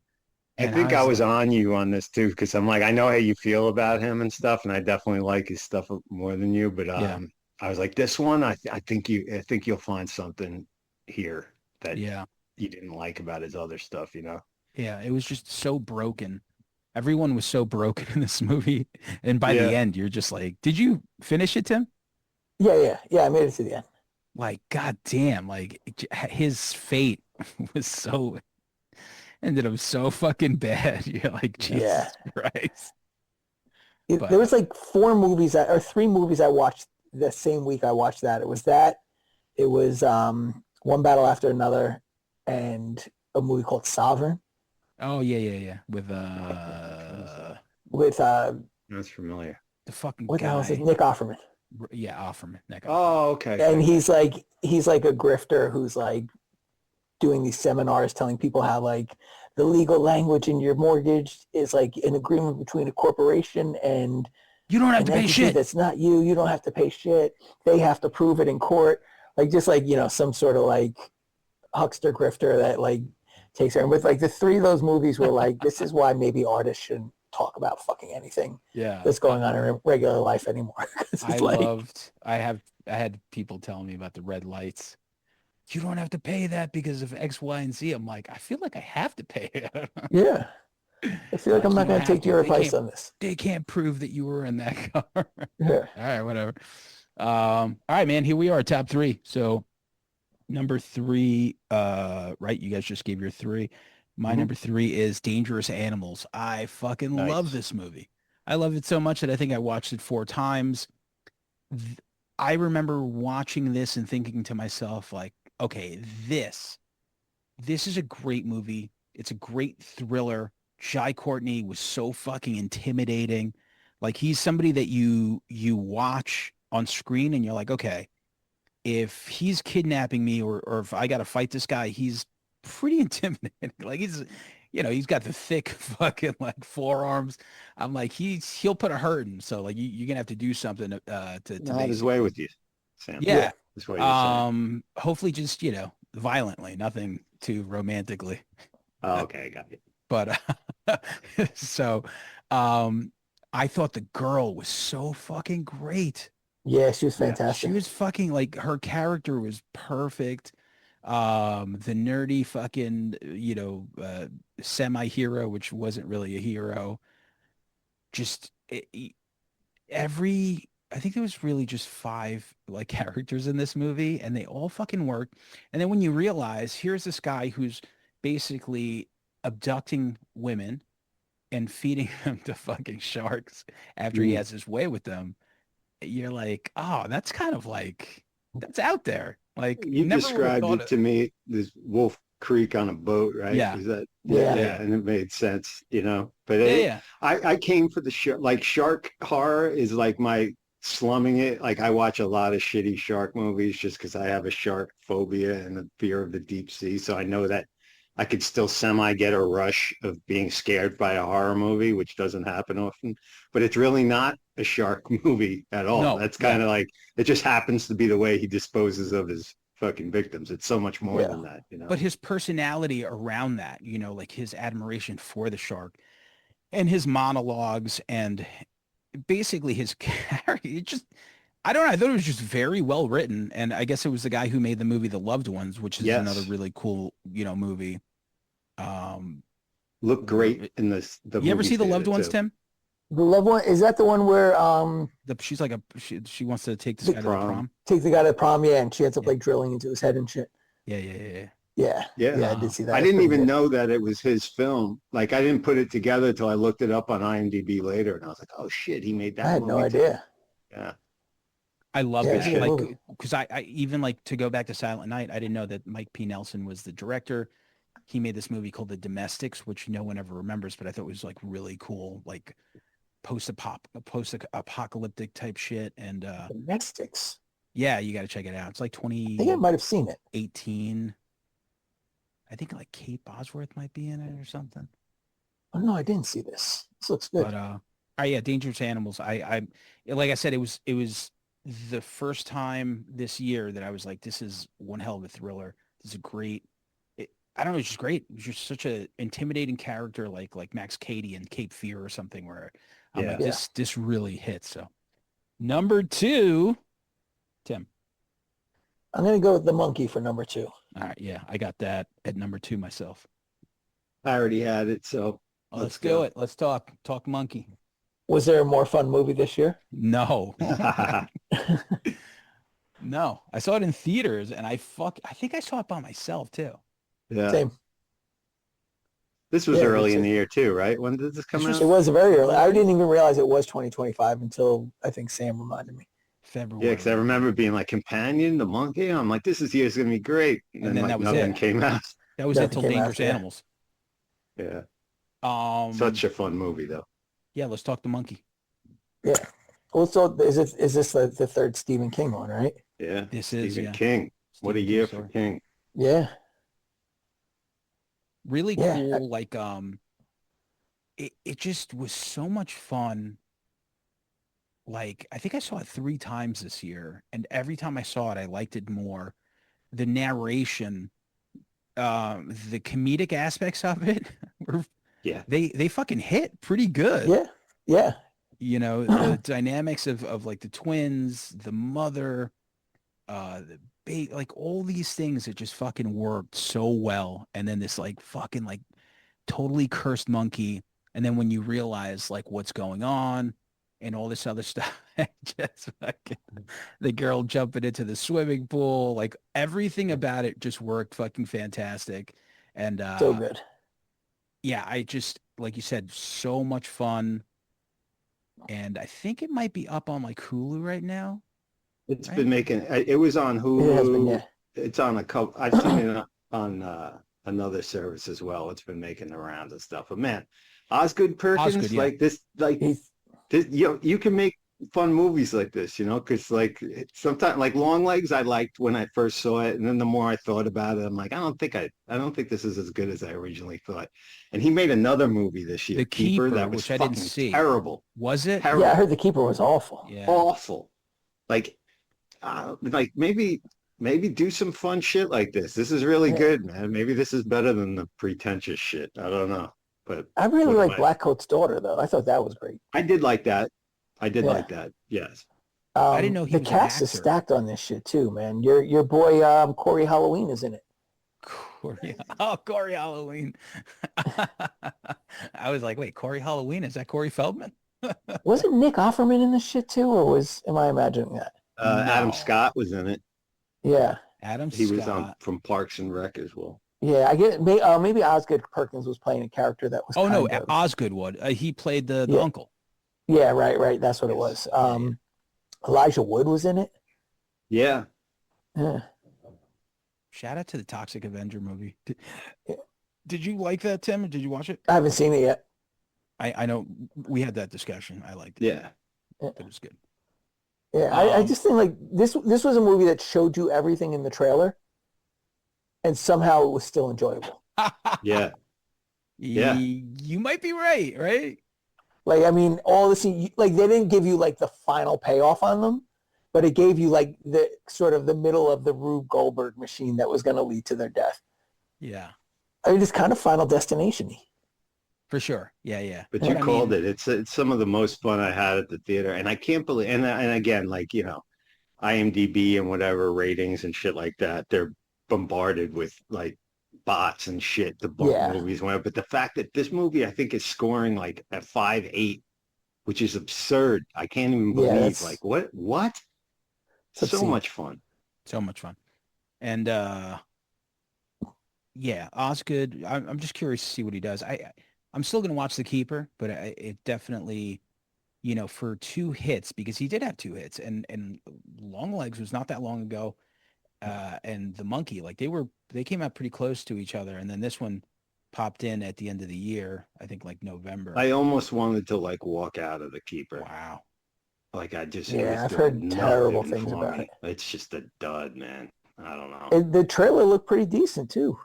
I think I was on you on this too, because I'm like, I know how you feel about him and stuff, and I definitely like his stuff more than you. But I was like, this one, I think you'll find something here that you didn't like about his other stuff, Yeah, it was just so broken. Everyone was so broken in this movie, and by the end, you're just like, did you finish it, Tim? Yeah. I made it to the end. Like, goddamn, like his fate was ended up so fucking bad. You're like, Jesus Christ. There was like 3 movies I watched the same week I watched that. It was that. It was One Battle After Another, and a movie called Sovereign Oh yeah. with That's familiar. The fucking what the hell is his guy. Nick Offerman. Yeah, Offerman. That guy. Oh, okay. And he's like a grifter who's like doing these seminars telling people how like the legal language in your mortgage is like an agreement between a corporation and You don't have an to pay entity shit. that's not you. You don't have to pay shit. They have to prove it in court. Like just like, you know, some sort of like huckster grifter that like takes her. And with like the three of those movies were like, this is why maybe artists shouldn't talk about fucking anything Yeah. that's going on in regular life anymore. 'Cause it's I like, loved. I had people telling me about the red lights. You don't have to pay that because of X, Y, and Z. I'm like, I feel like I have to pay it. yeah. I feel like I'm You not don't going have to take to. your They advice can't- on this. They can't prove that you were in that car. All Yeah. right, whatever. All right, man. Here we are, top three. So number three, right? You guys just gave your three. My Mhm. number three is Dangerous Animals. I fucking love Nice. this movie. I love it so much that I think I watched it 4 times. I remember watching this and thinking to myself, like, okay, this is a great movie. It's a great thriller. Jai Courtney was so fucking intimidating. Like he's somebody that you watch on screen and you're like, okay, if he's kidnapping me or if I got to fight this guy, he's pretty intimidating. Like he's got the thick fucking like forearms. I'm like, he'll put a hurt in. So like you're gonna have to do something to Not his way with you, Sam. yeah. That's what you're saying. Hopefully just, violently, nothing too romantically. Oh, okay, got it. But so I thought the girl was so fucking great. Yeah, she was Yeah, fantastic. She was fucking like her character was perfect. The nerdy fucking, semi-hero, which wasn't really a hero. Just I think there was really just 5 like characters in this movie and they all fucking worked. And then when you realize here's this guy who's basically abducting women and feeding them to fucking sharks after he Mm. has his way with them, you're like, oh, that's kind of like, that's out there. Like You never would've described thought it to me, this Wolf Creek on a boat, right? Yeah. Is that Yeah. and it made sense, But Yeah. I came for the shark horror is like my slumming it. Like I watch a lot of shitty shark movies just because I have a shark phobia and a fear of the deep sea. So I know that I could still semi get a rush of being scared by a horror movie, which doesn't happen often. But it's really not a shark movie at all. No, That's kind of like it just happens to be the way he disposes of his fucking victims. It's so much more Yeah. than that, But his personality around that, like his admiration for the shark and his monologues and basically his character, I don't know. I thought it was just very well written. And I guess it was the guy who made the movie The Loved Ones, which is Yes. another really cool, movie. Look great in the You ever movie see The theater, Loved Ones, too. Tim? The loved one, is that the one where She's like she wants to take this The guy to the prom. prom. take the guy to prom, yeah, and she ends up Yeah. like drilling into his head and shit. Yeah. Yeah. Yeah. I did see that. I It's didn't pretty even good. know that it was his film. Like I didn't put it together till I looked it up on IMDb later, and I was like, "Oh shit, he made that." I had no movie too." idea. Yeah, I love Yeah, it's a that. good Like, movie. because I even like to go back to Silent Night. I didn't know that Mike P. Nelson was the director. He made this movie called The Domestics, which no one ever remembers, but I thought was like really cool, like post-apocalyptic type shit. And Domestics. yeah, you got to check it out. It's like I think I might have seen it. 2018. I think like Kate Bosworth might be in it or something. Oh no, I didn't see this. This looks good. But yeah, Dangerous Animals. I like I said, it was the first time this year that I was like, this is one hell of a thriller. This is a great. I don't know, it's just great. It was just such a intimidating character, like Max Cady in Cape Fear or something, where I'm like, Yeah. this really hits. So number 2, Tim. I'm gonna go with The Monkey for number 2. All right, yeah, I got that at number 2 myself. I already had it, so Let's Let's do go. it. Let's talk monkey. Was there a more fun movie this year? No. No, I saw it in theaters and I think I saw it by myself too. yeah. Same. This was Yeah, early it's in a- the year too, right? When did this come This was- out? It was very early. I didn't even realize it was 2025 until I think Sam reminded me. Yeah, because I February. remember being like Companion, the monkey. I'm like, this year's gonna be great, and And then then like that was nothing it. came out. That was it Nothing till came Dangerous after. Yeah. Animals. Yeah, Um, such a fun movie though. yeah, let's talk the monkey. Yeah. Also, is this the third Stephen King one, right? Yeah, This is, Stephen yeah, King. What a Stephen King year for story. King. Yeah. Really Yeah. cool. Like, it just was so much fun. Like, I think I saw it 3 times this year, and every time I saw it, I liked it more. The narration, the comedic aspects of it were Yeah, they fucking hit pretty good. Yeah. Yeah. You know, the dynamics of like the twins, the mother, the like all these things that just fucking worked so well. And then this like fucking like totally cursed monkey. And then when you realize like what's going on and all this other stuff, just fucking the girl jumping into the swimming pool, like everything about it just worked fucking fantastic. And So good. yeah, I just like you said, so much fun. And I think it might be up on like Hulu right now, it's right? been making. It was on It has been, Hulu. yeah. It's on a couple. I've seen it on another service as well. It's been making the rounds and stuff. But man, Osgood Osgood, Perkins, yeah. He's you can make fun movies like this, because like sometimes like Long Legs, I liked when I first saw it, and then the more I thought about it, I'm like, I don't think this is as good as I originally thought. And he made another movie this year, The Keeper, Keeper, that was which I didn't fucking see. terrible, Was it? yeah, I terrible, heard The Keeper was awful. Yeah. awful. Like maybe do some fun shit like this. This is really Yeah. good, man. Maybe this is better than the pretentious shit. I don't know, but I really what am like Black Coat's Daughter though. I thought that was great. I did like that. I did Yeah. like that. Yes. I didn't know he the was an cast is actor. stacked on this shit too, man. Your boy Corey Halloween is in it. Corey Halloween. I was like, wait, Corey Halloween? Is that Corey Feldman? Wasn't Nick Offerman in this shit too, or am I imagining that? Adam No. Scott was in it. Yeah. Adam He was Scott. from Parks and Rec as well. Yeah, I get maybe Osgood Perkins was playing a character that was Oh no, kind of, Osgood would. He played the Yeah. uncle. yeah, right. That's what it was. Yeah. Elijah Wood was in it. Yeah. Yeah. Shout out to the Toxic Avenger movie. Yeah. Did you like that, Tim? Or did you watch it? I haven't seen it yet. I know we had that discussion. I liked it. Yeah. It was good. Yeah, I Um, just think like this was a movie that showed you everything in the trailer, and somehow it was still enjoyable. Yeah. Yeah. You might be right? Like, I mean, all this, like, they didn't give you like the final payoff on them, but it gave you like the sort of the middle of the Rube Goldberg machine that was going to lead to their death. Yeah, I mean, it's kind of Final Destination-y. for sure. Yeah. But you called it. It's some of the most fun I had at the theater, and I can't believe. And again, like IMDb and whatever ratings and shit like that, they're bombarded with like bots and shit. The Yeah. movies went, but the fact that this movie I think is scoring like at 5.8, which is absurd. I can't even Yeah, believe that's- like what. It's So obscene. much fun. So much fun. And yeah, Osgood. I'm just curious to see what he does. I'm still gonna watch The Keeper, but it definitely, for 2 hits, because he did have 2 hits, and Long Legs was not that long ago, and The Monkey, like they came out pretty close to each other, and then this one popped in at the end of the year, I think like November. I almost wanted to like walk out of The Keeper. Wow. Like it Yeah, was I've doing heard terrible nothing things for about me. it. It's just a dud, man. I don't know. The trailer looked pretty decent too.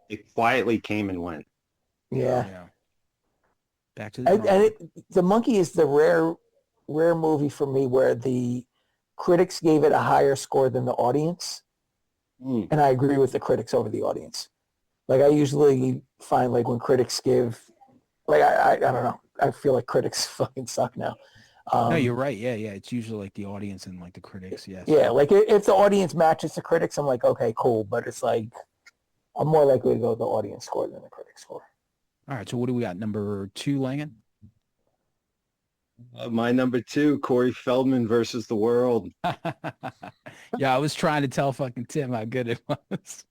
It quietly came and went. Yeah. Back to the The Monkey is the rare movie for me where the critics gave it a higher score than the audience. Mm. And I agree with the critics over the audience. Like, I usually find like when critics give, like, I don't know. I feel like critics fucking suck now. No, you're right. Yeah. It's usually like the audience and like the critics. Yes. Yeah, like if the audience matches the critics, I'm like, okay, cool. But it's like, I'm more likely to go with the audience score than the critic score. All right. So what do we got? Number 2, Langan? My number 2, Corey Feldman versus the World. Yeah, I was trying to tell fucking Tim how good it was.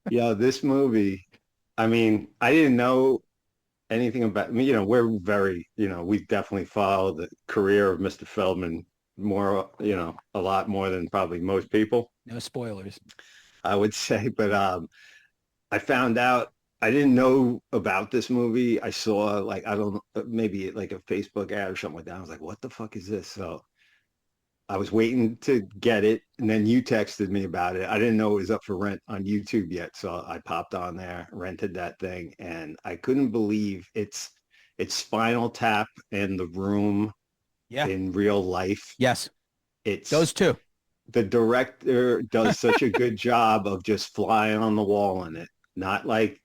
Yeah, this movie, I mean, I didn't know anything about, we're very, we definitely follow the career of Mr. Feldman more, a lot more than probably most people, No spoilers. I would say. But I found out I didn't know about this movie. I saw like I don't know, maybe like a Facebook ad or something like that. I was like, what the fuck is this? So I was waiting to get it, and then you texted me about it. I didn't know it was up for rent on YouTube yet, so I popped on there, rented that thing, and I couldn't believe it's Spinal Tap and The Room Yeah. in real life. Yes. It's Those two. the director does such a good job of just flying on the wall in it, not like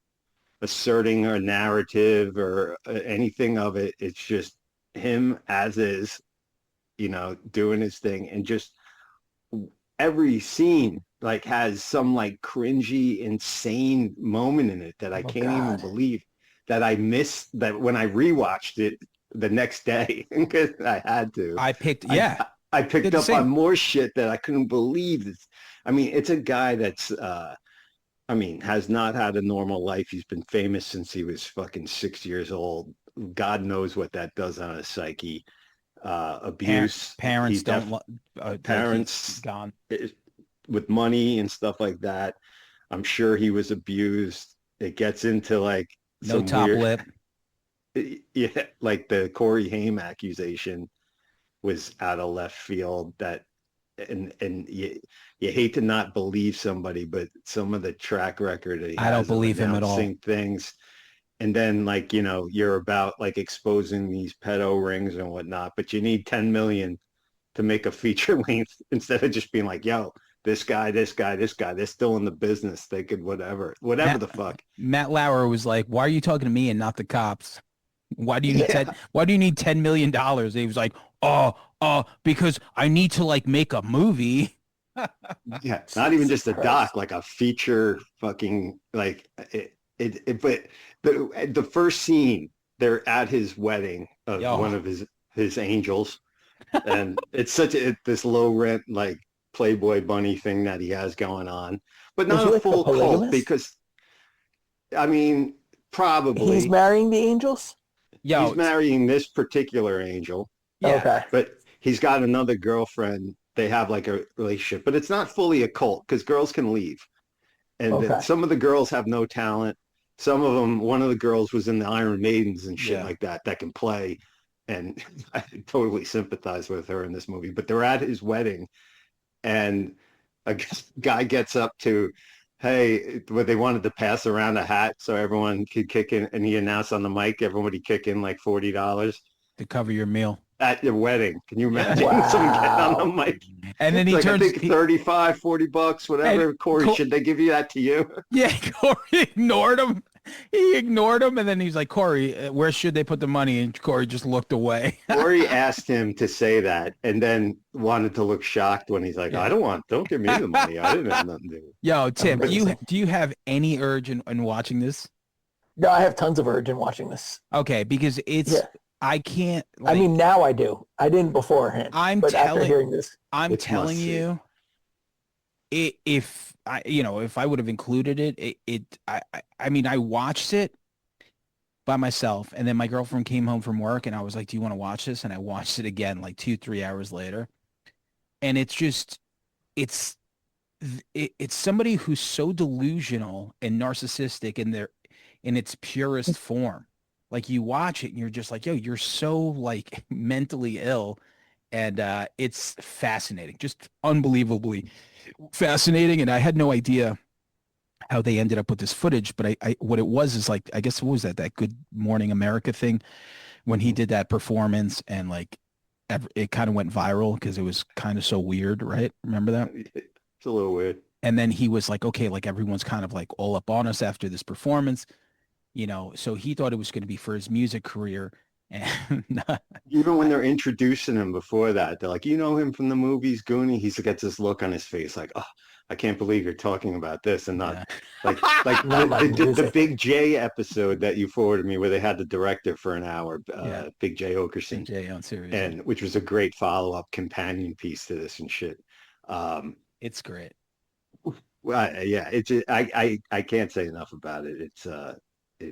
asserting a narrative or anything of it. It's just him as is, doing his thing, and just every scene like has some like cringy, insane moment in it that I Oh can't even God. believe that I missed that when I rewatched it the next day because I had to. I picked. I Yeah. I Did picked the up same. on more shit that I couldn't believe. I mean, it's a guy that's has not had a normal life. He's been famous since he was fucking 6 years old. God knows what that does on his psyche. Abuse. Parents He don't. def Like he's parents gone. with money and stuff like that. I'm sure he was abused. It gets into like No some top weird, lip. yeah, like the Corey Haim accusation was out of left field. That and you hate to not believe somebody, but some of the track record that he I don't has of believe him at all. announcing things, and then like you're about like exposing these pedo rings and whatnot, but you need 10 million to make a feature length instead of just being like, yo, this guy, this guy, this guy, they're still in the business. They could whatever Matt the fuck. Matt Lauer was like, "Why are you talking to me and not the cops? Why do you need Yeah. Why do you need $10 million?" He was like, because I need to like make a movie." Yeah. Not even Jesus just a Christ. doc, like a feature fucking like but the first scene, they're at his wedding of Yo, one of his angels. And it's such this low rent like Playboy bunny thing that he has going on, but Is not he a like the full cult polygamist? because I mean, He's probably marrying the angels? he's yo, marrying this particular angel, yeah, Okay. but he's got another girlfriend. They have like a relationship, but it's not fully a cult because girls can leave. And Okay. some of the girls have no talent. Some of them, one of the girls was in the Iron Maidens and shit yeah. like that can play. And I totally sympathize with her in this movie. But they're at his wedding, and a guy gets up to, hey, what they wanted to pass around a hat so everyone could kick in, and he announced on the mic, everybody kick in like $40 To cover your meal. at your wedding. Can you Yeah. imagine someone getting on the Wow. mic? And then It's he like, I turns, think 35, $40, and whatever. Corey, Co- should they give you that to you? yeah, Corey ignored him. He ignored him, and then he's like, "Corey, where should they put the money?" And Corey just looked away. Corey asked him to say that and then wanted to look shocked when he's like, Yeah. don't give me the money. I didn't have nothing to do with it. Yo, Tim, Amazing. do you have any urge in watching this? No, I have tons of urge in watching this. Okay, because Yeah. I can't. I Like, mean, now I do. I didn't beforehand. I'm But after telling hearing this, I'm It's telling must see. you, if I if I would have included I mean, I watched it by myself, and then my girlfriend came home from work, and I was like, "Do you want to watch this?" And I watched it again like 2-3 hours later, and it's just it's it's somebody who's so delusional and narcissistic in its purest form. Like you watch it and you're just like, yo, you're so like mentally ill. And it's fascinating, just unbelievably fascinating. And I had no idea how they ended up with this footage, but I what it was is like, I guess what was that Good Morning America thing when he did that performance, and like it kind of went viral because it was kind of so weird, right? Remember that? It's a little weird. And then he was like, okay, like everyone's kind of like all up on us after this performance, so he thought it was going to be for his music career. And Even when they're introducing him before that, they're like, you know him from the movies Goonie? He gets this look on his face like, oh, I can't believe you're talking about this and not yeah. like Not my the music. Big J episode that you forwarded me where they had the director for an hour, Yeah. Big J Okerson, Big J on series. and which was a great follow-up companion piece to this and shit. It's great. Well, yeah, I can't say enough about it.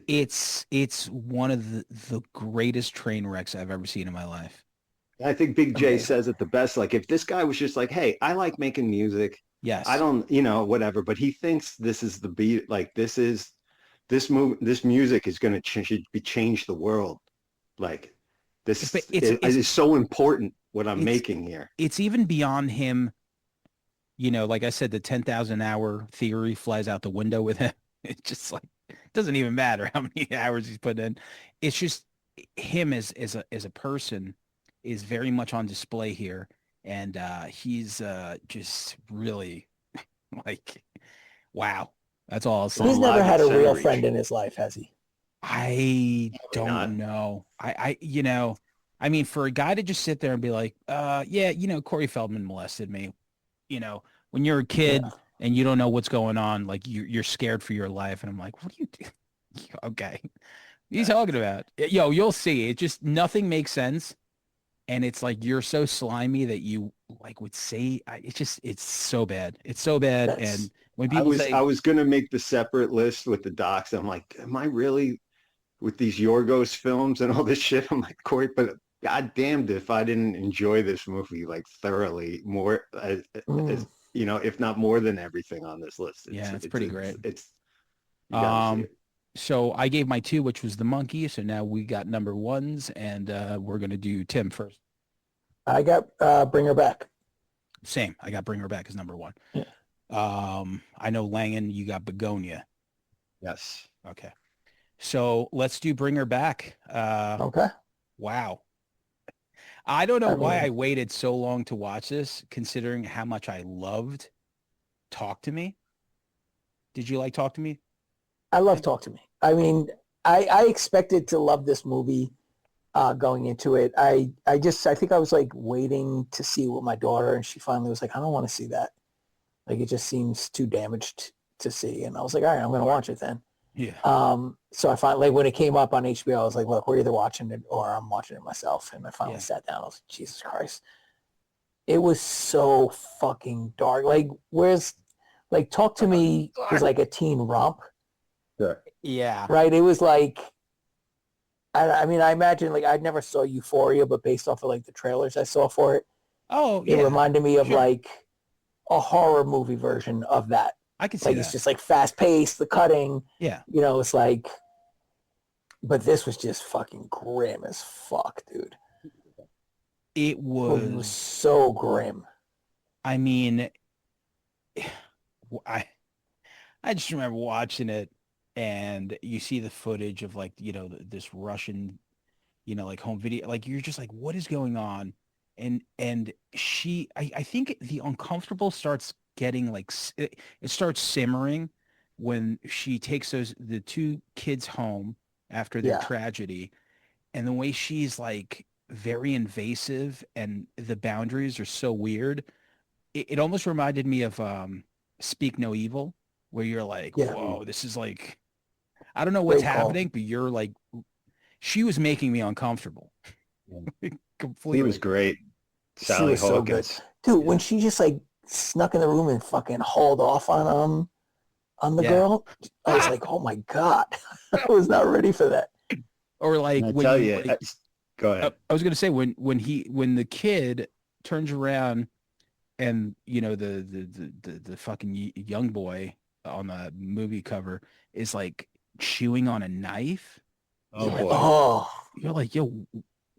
It's one of the greatest train wrecks I've ever seen in my life. I think Big J Amazing. says it the best. Like if this guy was just like, hey, I like making music. I Yes. don't, whatever, but he thinks this is the beat. Like this music is going to change the world. Like But this is so important what I'm it's making here. it's even beyond him, like I said, the 10,000 hour theory flies out the window with him. It's just like it doesn't even matter how many hours he's put in. It's just him as a person is very much on display here. And he's just really like wow. That's all I'll Going He's say. never live at had a Center real Reach. friend in his life, has he? I Probably not. don't know. I mean, for a guy to just sit there and be like, yeah, Corey Feldman molested me. You know, when you're a Yeah. kid and you don't know what's going on, like you're scared for your life. And I'm like, what do you do? Okay. What are you talking about? Yo, you'll see. It just nothing makes sense. And it's like you're so slimy that you like would say it's so bad. It's so bad. That's And when I people was I say, was gonna make the separate list with the docs. I'm like, am I really with these Yorgos films and all this shit? I'm like, Corey, but God damned if I didn't enjoy this movie like thoroughly more as mm, if not more than everything on this list. yeah, it's pretty great. It's you got to see Um, it. so I gave my two, which was the monkey. So now we got number ones, and we're gonna do Tim first. I got Bring Her Back. Same. I got Bring Her Back as number one. Yeah. I know Langan, you got Begonia. Yes. Okay. So let's do Bring Her Back. Okay. Wow. I don't know I why I mean, waited so long to watch this, considering how much I loved Talk to Me. Did you like Talk to Me? I love Talk to Me. I mean, I expected to love this movie going into it. I think I was like waiting to see what my daughter, and she finally was like, I don't want to see that. Like it just seems too damaged to see. And I was like, all right, I'm gonna watch it then. Yeah. So I finally, like, when it came up on HBO, I was like, look, we're either watching it or I'm watching it myself. And I finally Yeah. sat down. I was like, Jesus Christ. It was so fucking dark. Like, whereas, like, Talk to Me was like a teen romp, Sure. Yeah. right? It was like, I mean, I imagine, like, I never saw Euphoria, but based off of, like, the trailers I saw for it, Oh, it yeah. reminded me of, Sure. like, a horror movie version of that. I can see Like, that. it's just, like, fast-paced, the cutting, Yeah. it's like, but this was just fucking grim as fuck, dude. It It was was, so grim. I mean, I I just remember watching it and you see the footage of like, this Russian, like home video, like you're just like, what is going on? And I think the uncomfortable starts getting like, it starts simmering when she takes the two kids home after their Yeah. tragedy and the way she's like very invasive and the boundaries are so weird. It almost reminded me of Speak No Evil, where you're like, Yeah. whoa, this is like, I don't know what's Great call. happening, but you're like, she was making me uncomfortable. He Completely. was great. She Sally was so good. Hawkins. Dude, when she just like snuck in the room and fucking hauled off on the Yeah. girl, I was like, oh my God. I was not ready for that. Or like And I when tell you you, like, go ahead. I was gonna say when the kid turns around and the fucking young boy on the movie cover is like chewing on a knife. Oh You're like, boy. Oh, You're like, yo,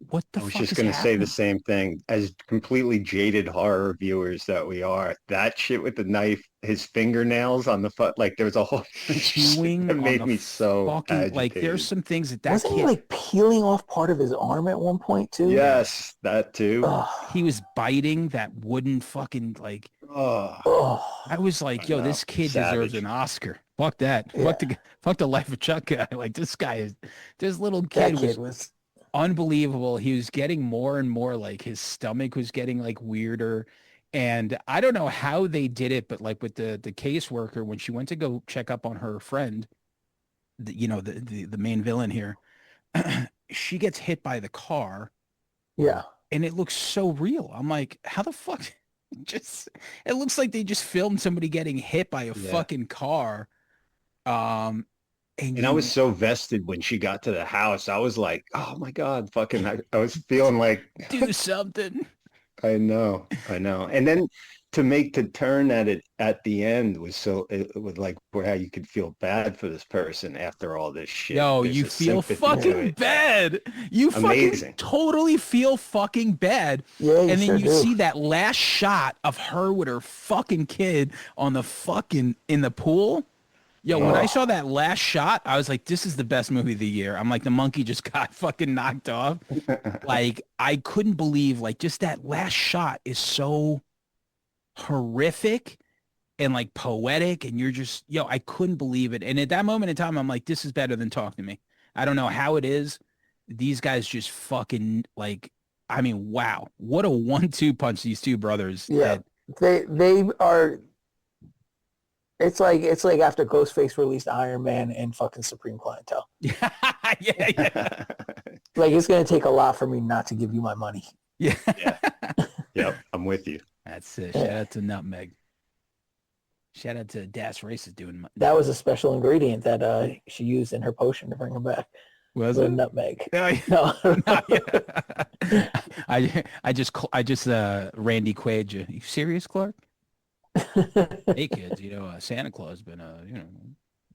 what the I was fuck just is going to say the happening? same thing. As completely jaded horror viewers that we are, that shit with the knife, his fingernails on the foot, like there was a whole bunch of shit Chewing that on made the me so fucking like there's agitated. some things that wasn't he kid like peeling off part of his arm at one point too? Yes, that too. he Oh, was biting that wooden fucking like Oh, oh, I was like, I yo, know. this kid deserves Savage. an Oscar. Fuck that. yeah. Fuck the Life of Chuck guy. Like this little That kid kid was was, unbelievable. He was getting more and more like his stomach was getting like weirder. And I don't know how they did it, but like with the caseworker, when she went to go check up on her friend, the main villain here, she gets hit by the car yeah. and it looks so real. I'm like, how the fuck? Just it looks like they just filmed somebody getting hit by a Yeah. fucking car. Um, And I was so vested when she got to the house. I was like, oh my God, fucking, I was feeling like, do something. I know, I know. And then to make the turn at it at the end was so, it was like where how you could feel bad for this person after all this shit. Yo, There's you a feel sympathy to fucking it. bad. You fucking Amazing. totally feel fucking bad. Yeah, you And then sure you do. see that last shot of her with her fucking kid on the fucking in the pool. Yo, when I Oh. saw that last shot, I was like, this is the best movie of the year. I'm like, the monkey just got fucking knocked off. Like, I couldn't believe, like, just that last shot is so horrific and like poetic. And you're just, yo, I couldn't believe it. And at that moment in time, I'm like, this is better than Talk to Me. I don't know how it is. These guys just fucking like, I mean, wow. What a 1-2 punch these two brothers Yeah, had. they are. It's like after Ghostface released Iron Man and fucking Supreme Clientele. Yeah, yeah. Like it's gonna take a lot for me not to give you my money. Yeah. Yeah. Yep, I'm with you. That's it. Yeah. Shout out to Nutmeg. Shout out to Das Races doing That was a special ingredient that she used in her potion to bring him back. was The it? nutmeg. No, No. no, yeah. I just Randy Quaid you. You serious, Clark? Hey kids, Santa Claus been you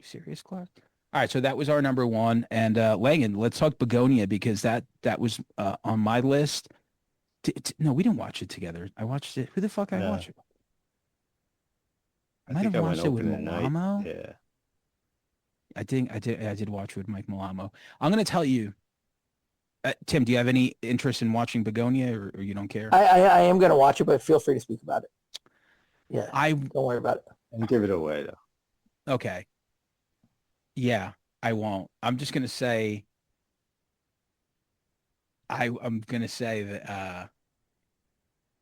serious, Clark? All right, so that was our number one, and Langan, let's talk Begonia because that was on my list. No, we didn't watch it together. I watched it. Who the fuck I No. watched it? I I might think have I went watched it with opening night. Malamo. Yeah. I did watch it with Mike Malamo. I'm gonna tell you, Tim, do you have any interest in watching Begonia, or you don't care? I am gonna watch it, but feel free to speak about it. Yeah, I don't worry about it. And give it away though. okay. Yeah, I won't. I'm just gonna say I'm gonna say that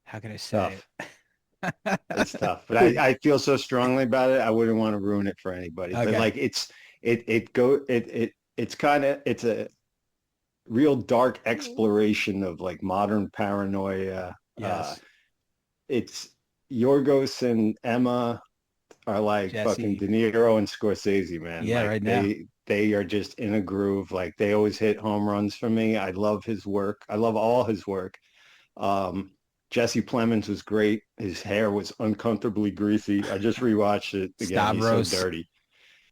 how can I say Tough. it? It's tough, but I feel so strongly about it. I wouldn't want to ruin it for anybody. But Okay. like it's kind of it's a real dark exploration of like modern paranoia. Yes. It's Yorgos and Emma are like Jesse. fucking De Niro and Scorsese, man. Yeah, like right now. they are just in a groove. Like they always hit home runs for me. I love his work. I love all his work. Jesse Plemons was great. His hair was uncomfortably greasy. I just rewatched it again. Stavros. He's so dirty.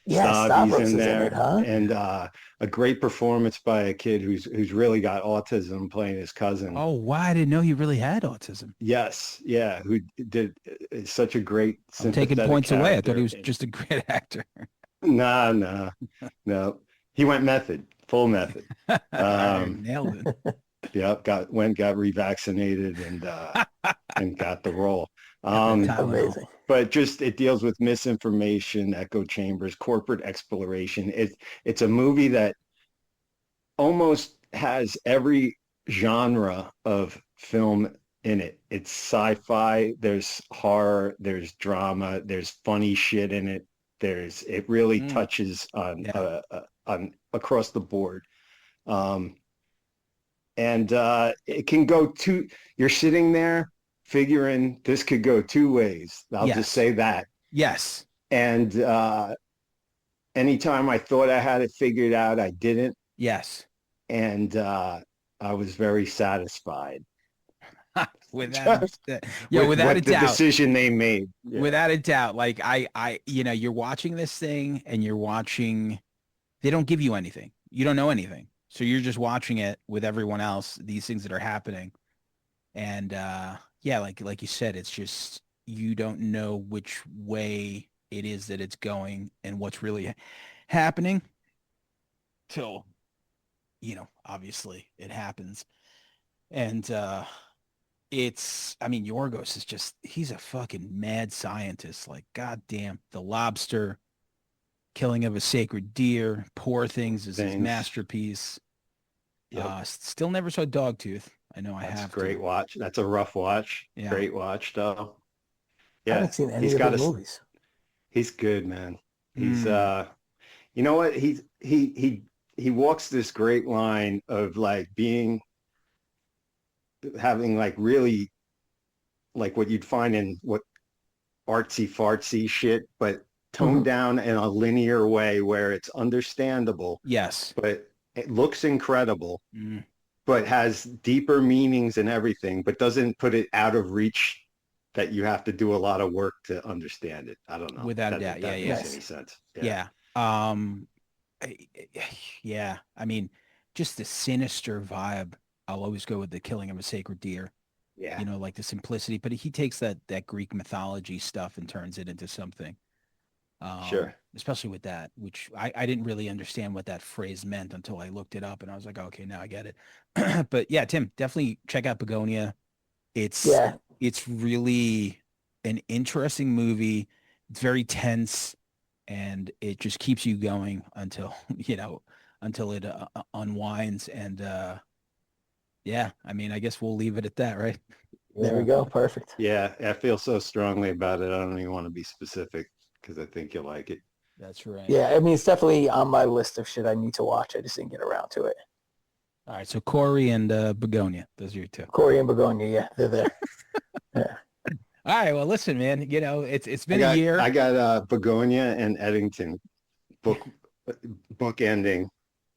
Yeah, Stavros Stavros is in it, huh? and a great performance by a kid who's really got autism playing his cousin. Oh, wow! I didn't know he really had autism. Yes, yeah, who did such a great. I'm taking sympathetic points away. I thought he was character. just a great actor. Nah, no. He went method, full method. Nailed it. Yep, got revaccinated and got the role. Amazing. But just it deals with misinformation, echo chambers, corporate exploration. It's a movie that almost has every genre of film in it. It's sci-fi, there's horror, there's drama, there's funny shit in it. It really touches on across the board. And it can go you're sitting there figuring this could go two ways. I'll Yes. just say that. Yes. And anytime I thought I had it figured out, I didn't. Yes. And I was very satisfied Without with without a what the doubt. decision they made. Yeah. Without a doubt. Like you're watching this thing and they don't give you anything. You don't know anything. So you're just watching it with everyone else, these things that are happening. And like you said, it's just you don't know which way it is that it's going and what's really happening till, obviously it happens. And Yorgos is he's a fucking mad scientist. Like, goddamn, The Lobster, Killing of a Sacred Deer, Poor Things is his masterpiece. Yep. Still never saw Dogtooth. I know That's I have a great to. watch. That's a rough watch. Yeah. Great watch though. I Yeah. haven't seen any he's of got his movies. He's good, man. He's you know what? He walks this great line of like having like really like what you'd find in what artsy fartsy shit, but toned down in a linear way where it's understandable, Yes. but it looks incredible, Mm, but has deeper meanings and everything, but doesn't put it out of reach that you have to do a lot of work to understand it. I don't know. without a That, doubt. that Yeah, makes Nice. any sense. yeah. Yeah. I mean, just the sinister vibe. I'll always go with the killing of a sacred deer. Yeah. You know, like the simplicity, but he takes that Greek mythology stuff and turns it into something. Sure. Especially with that, which I didn't really understand what that phrase meant until I looked it up, and I was like, okay, now I get it. But yeah, Tim, definitely check out Begonia. It's Yeah. it's really an interesting movie. It's very tense, and it just keeps you going until until it unwinds. And yeah, I mean, I guess we'll leave it at that, right? There we go. Perfect. Yeah. I feel so strongly about it. I don't even want to be specific because I think you'll like it. That's right. Yeah, I mean, it's definitely on my list of shit I need to watch. I just didn't get around to it. All right, so Corey and Begonia, those are your two. Corey and Begonia, yeah, they're there. Yeah. All right, well, listen, man, it's I been got, a year. I got Begonia and Eddington book ending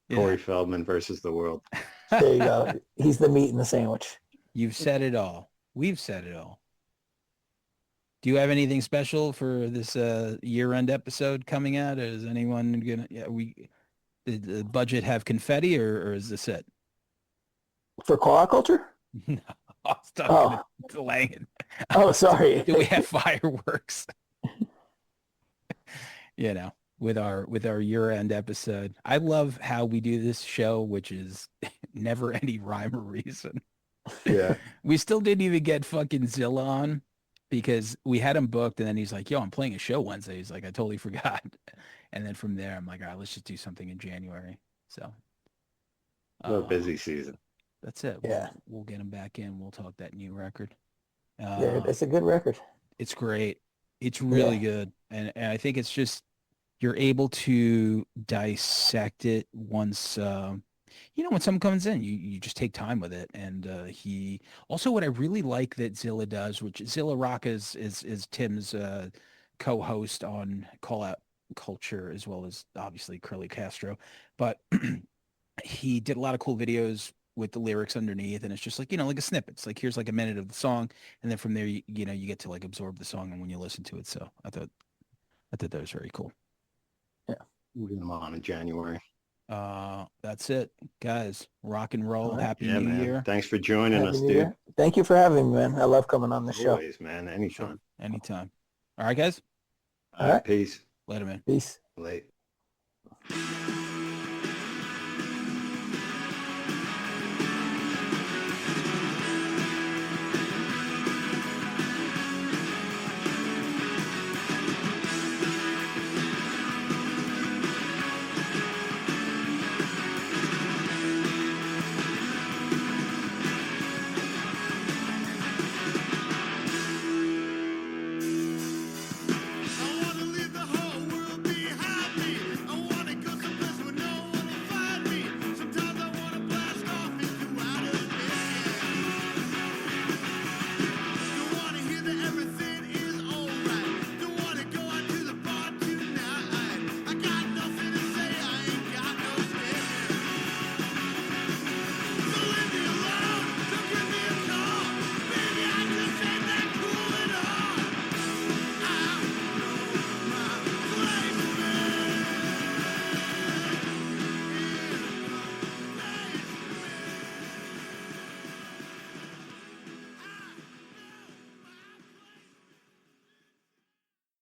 Yeah, Corey Feldman versus the world. There you go. He's the meat in the sandwich. you've said it all. We've said it all. Do you have anything special for this year-end episode coming out? Is anyone gonna? Yeah, did the budget have confetti, or is this it? For co culture? No, I was talking Oh. to Langan. Oh, sorry. Do we have fireworks? With our year-end episode. I love how we do this show, which is never any rhyme or reason. Yeah. We still didn't even get fucking Zilla on because we had him booked, and then he's like, yo, I'm playing a show Wednesday. He's like, I totally forgot. And then from there, I'm like, all right, let's just do something in January. So A busy season. that's it. Yeah. We'll get him back in. We'll talk that new record. Yeah, it's a good record. It's great. It's really good. And I think it's just, you're able to dissect it once, when someone comes in, you just take time with it. And he also, what I really like that Zilla does, which Zilla Rock is Tim's co-host on Call Out Culture, as well as obviously Curly Castro, but he did a lot of cool videos with the lyrics underneath, and it's just like, like a snippet. It's like, here's like a minute of the song, and then from there, you get to like absorb the song and when you listen to it. So I thought that was very cool. We'll get them on in January. That's it, guys. Rock and roll. All right. Happy Yeah, New man. Year. Thanks for joining Happy us, New dude. Year. Thank you for having me, man. I love coming on the show. Always, man. Anytime. Anytime. All right, guys. All right. Peace. Later, man. Peace. Late.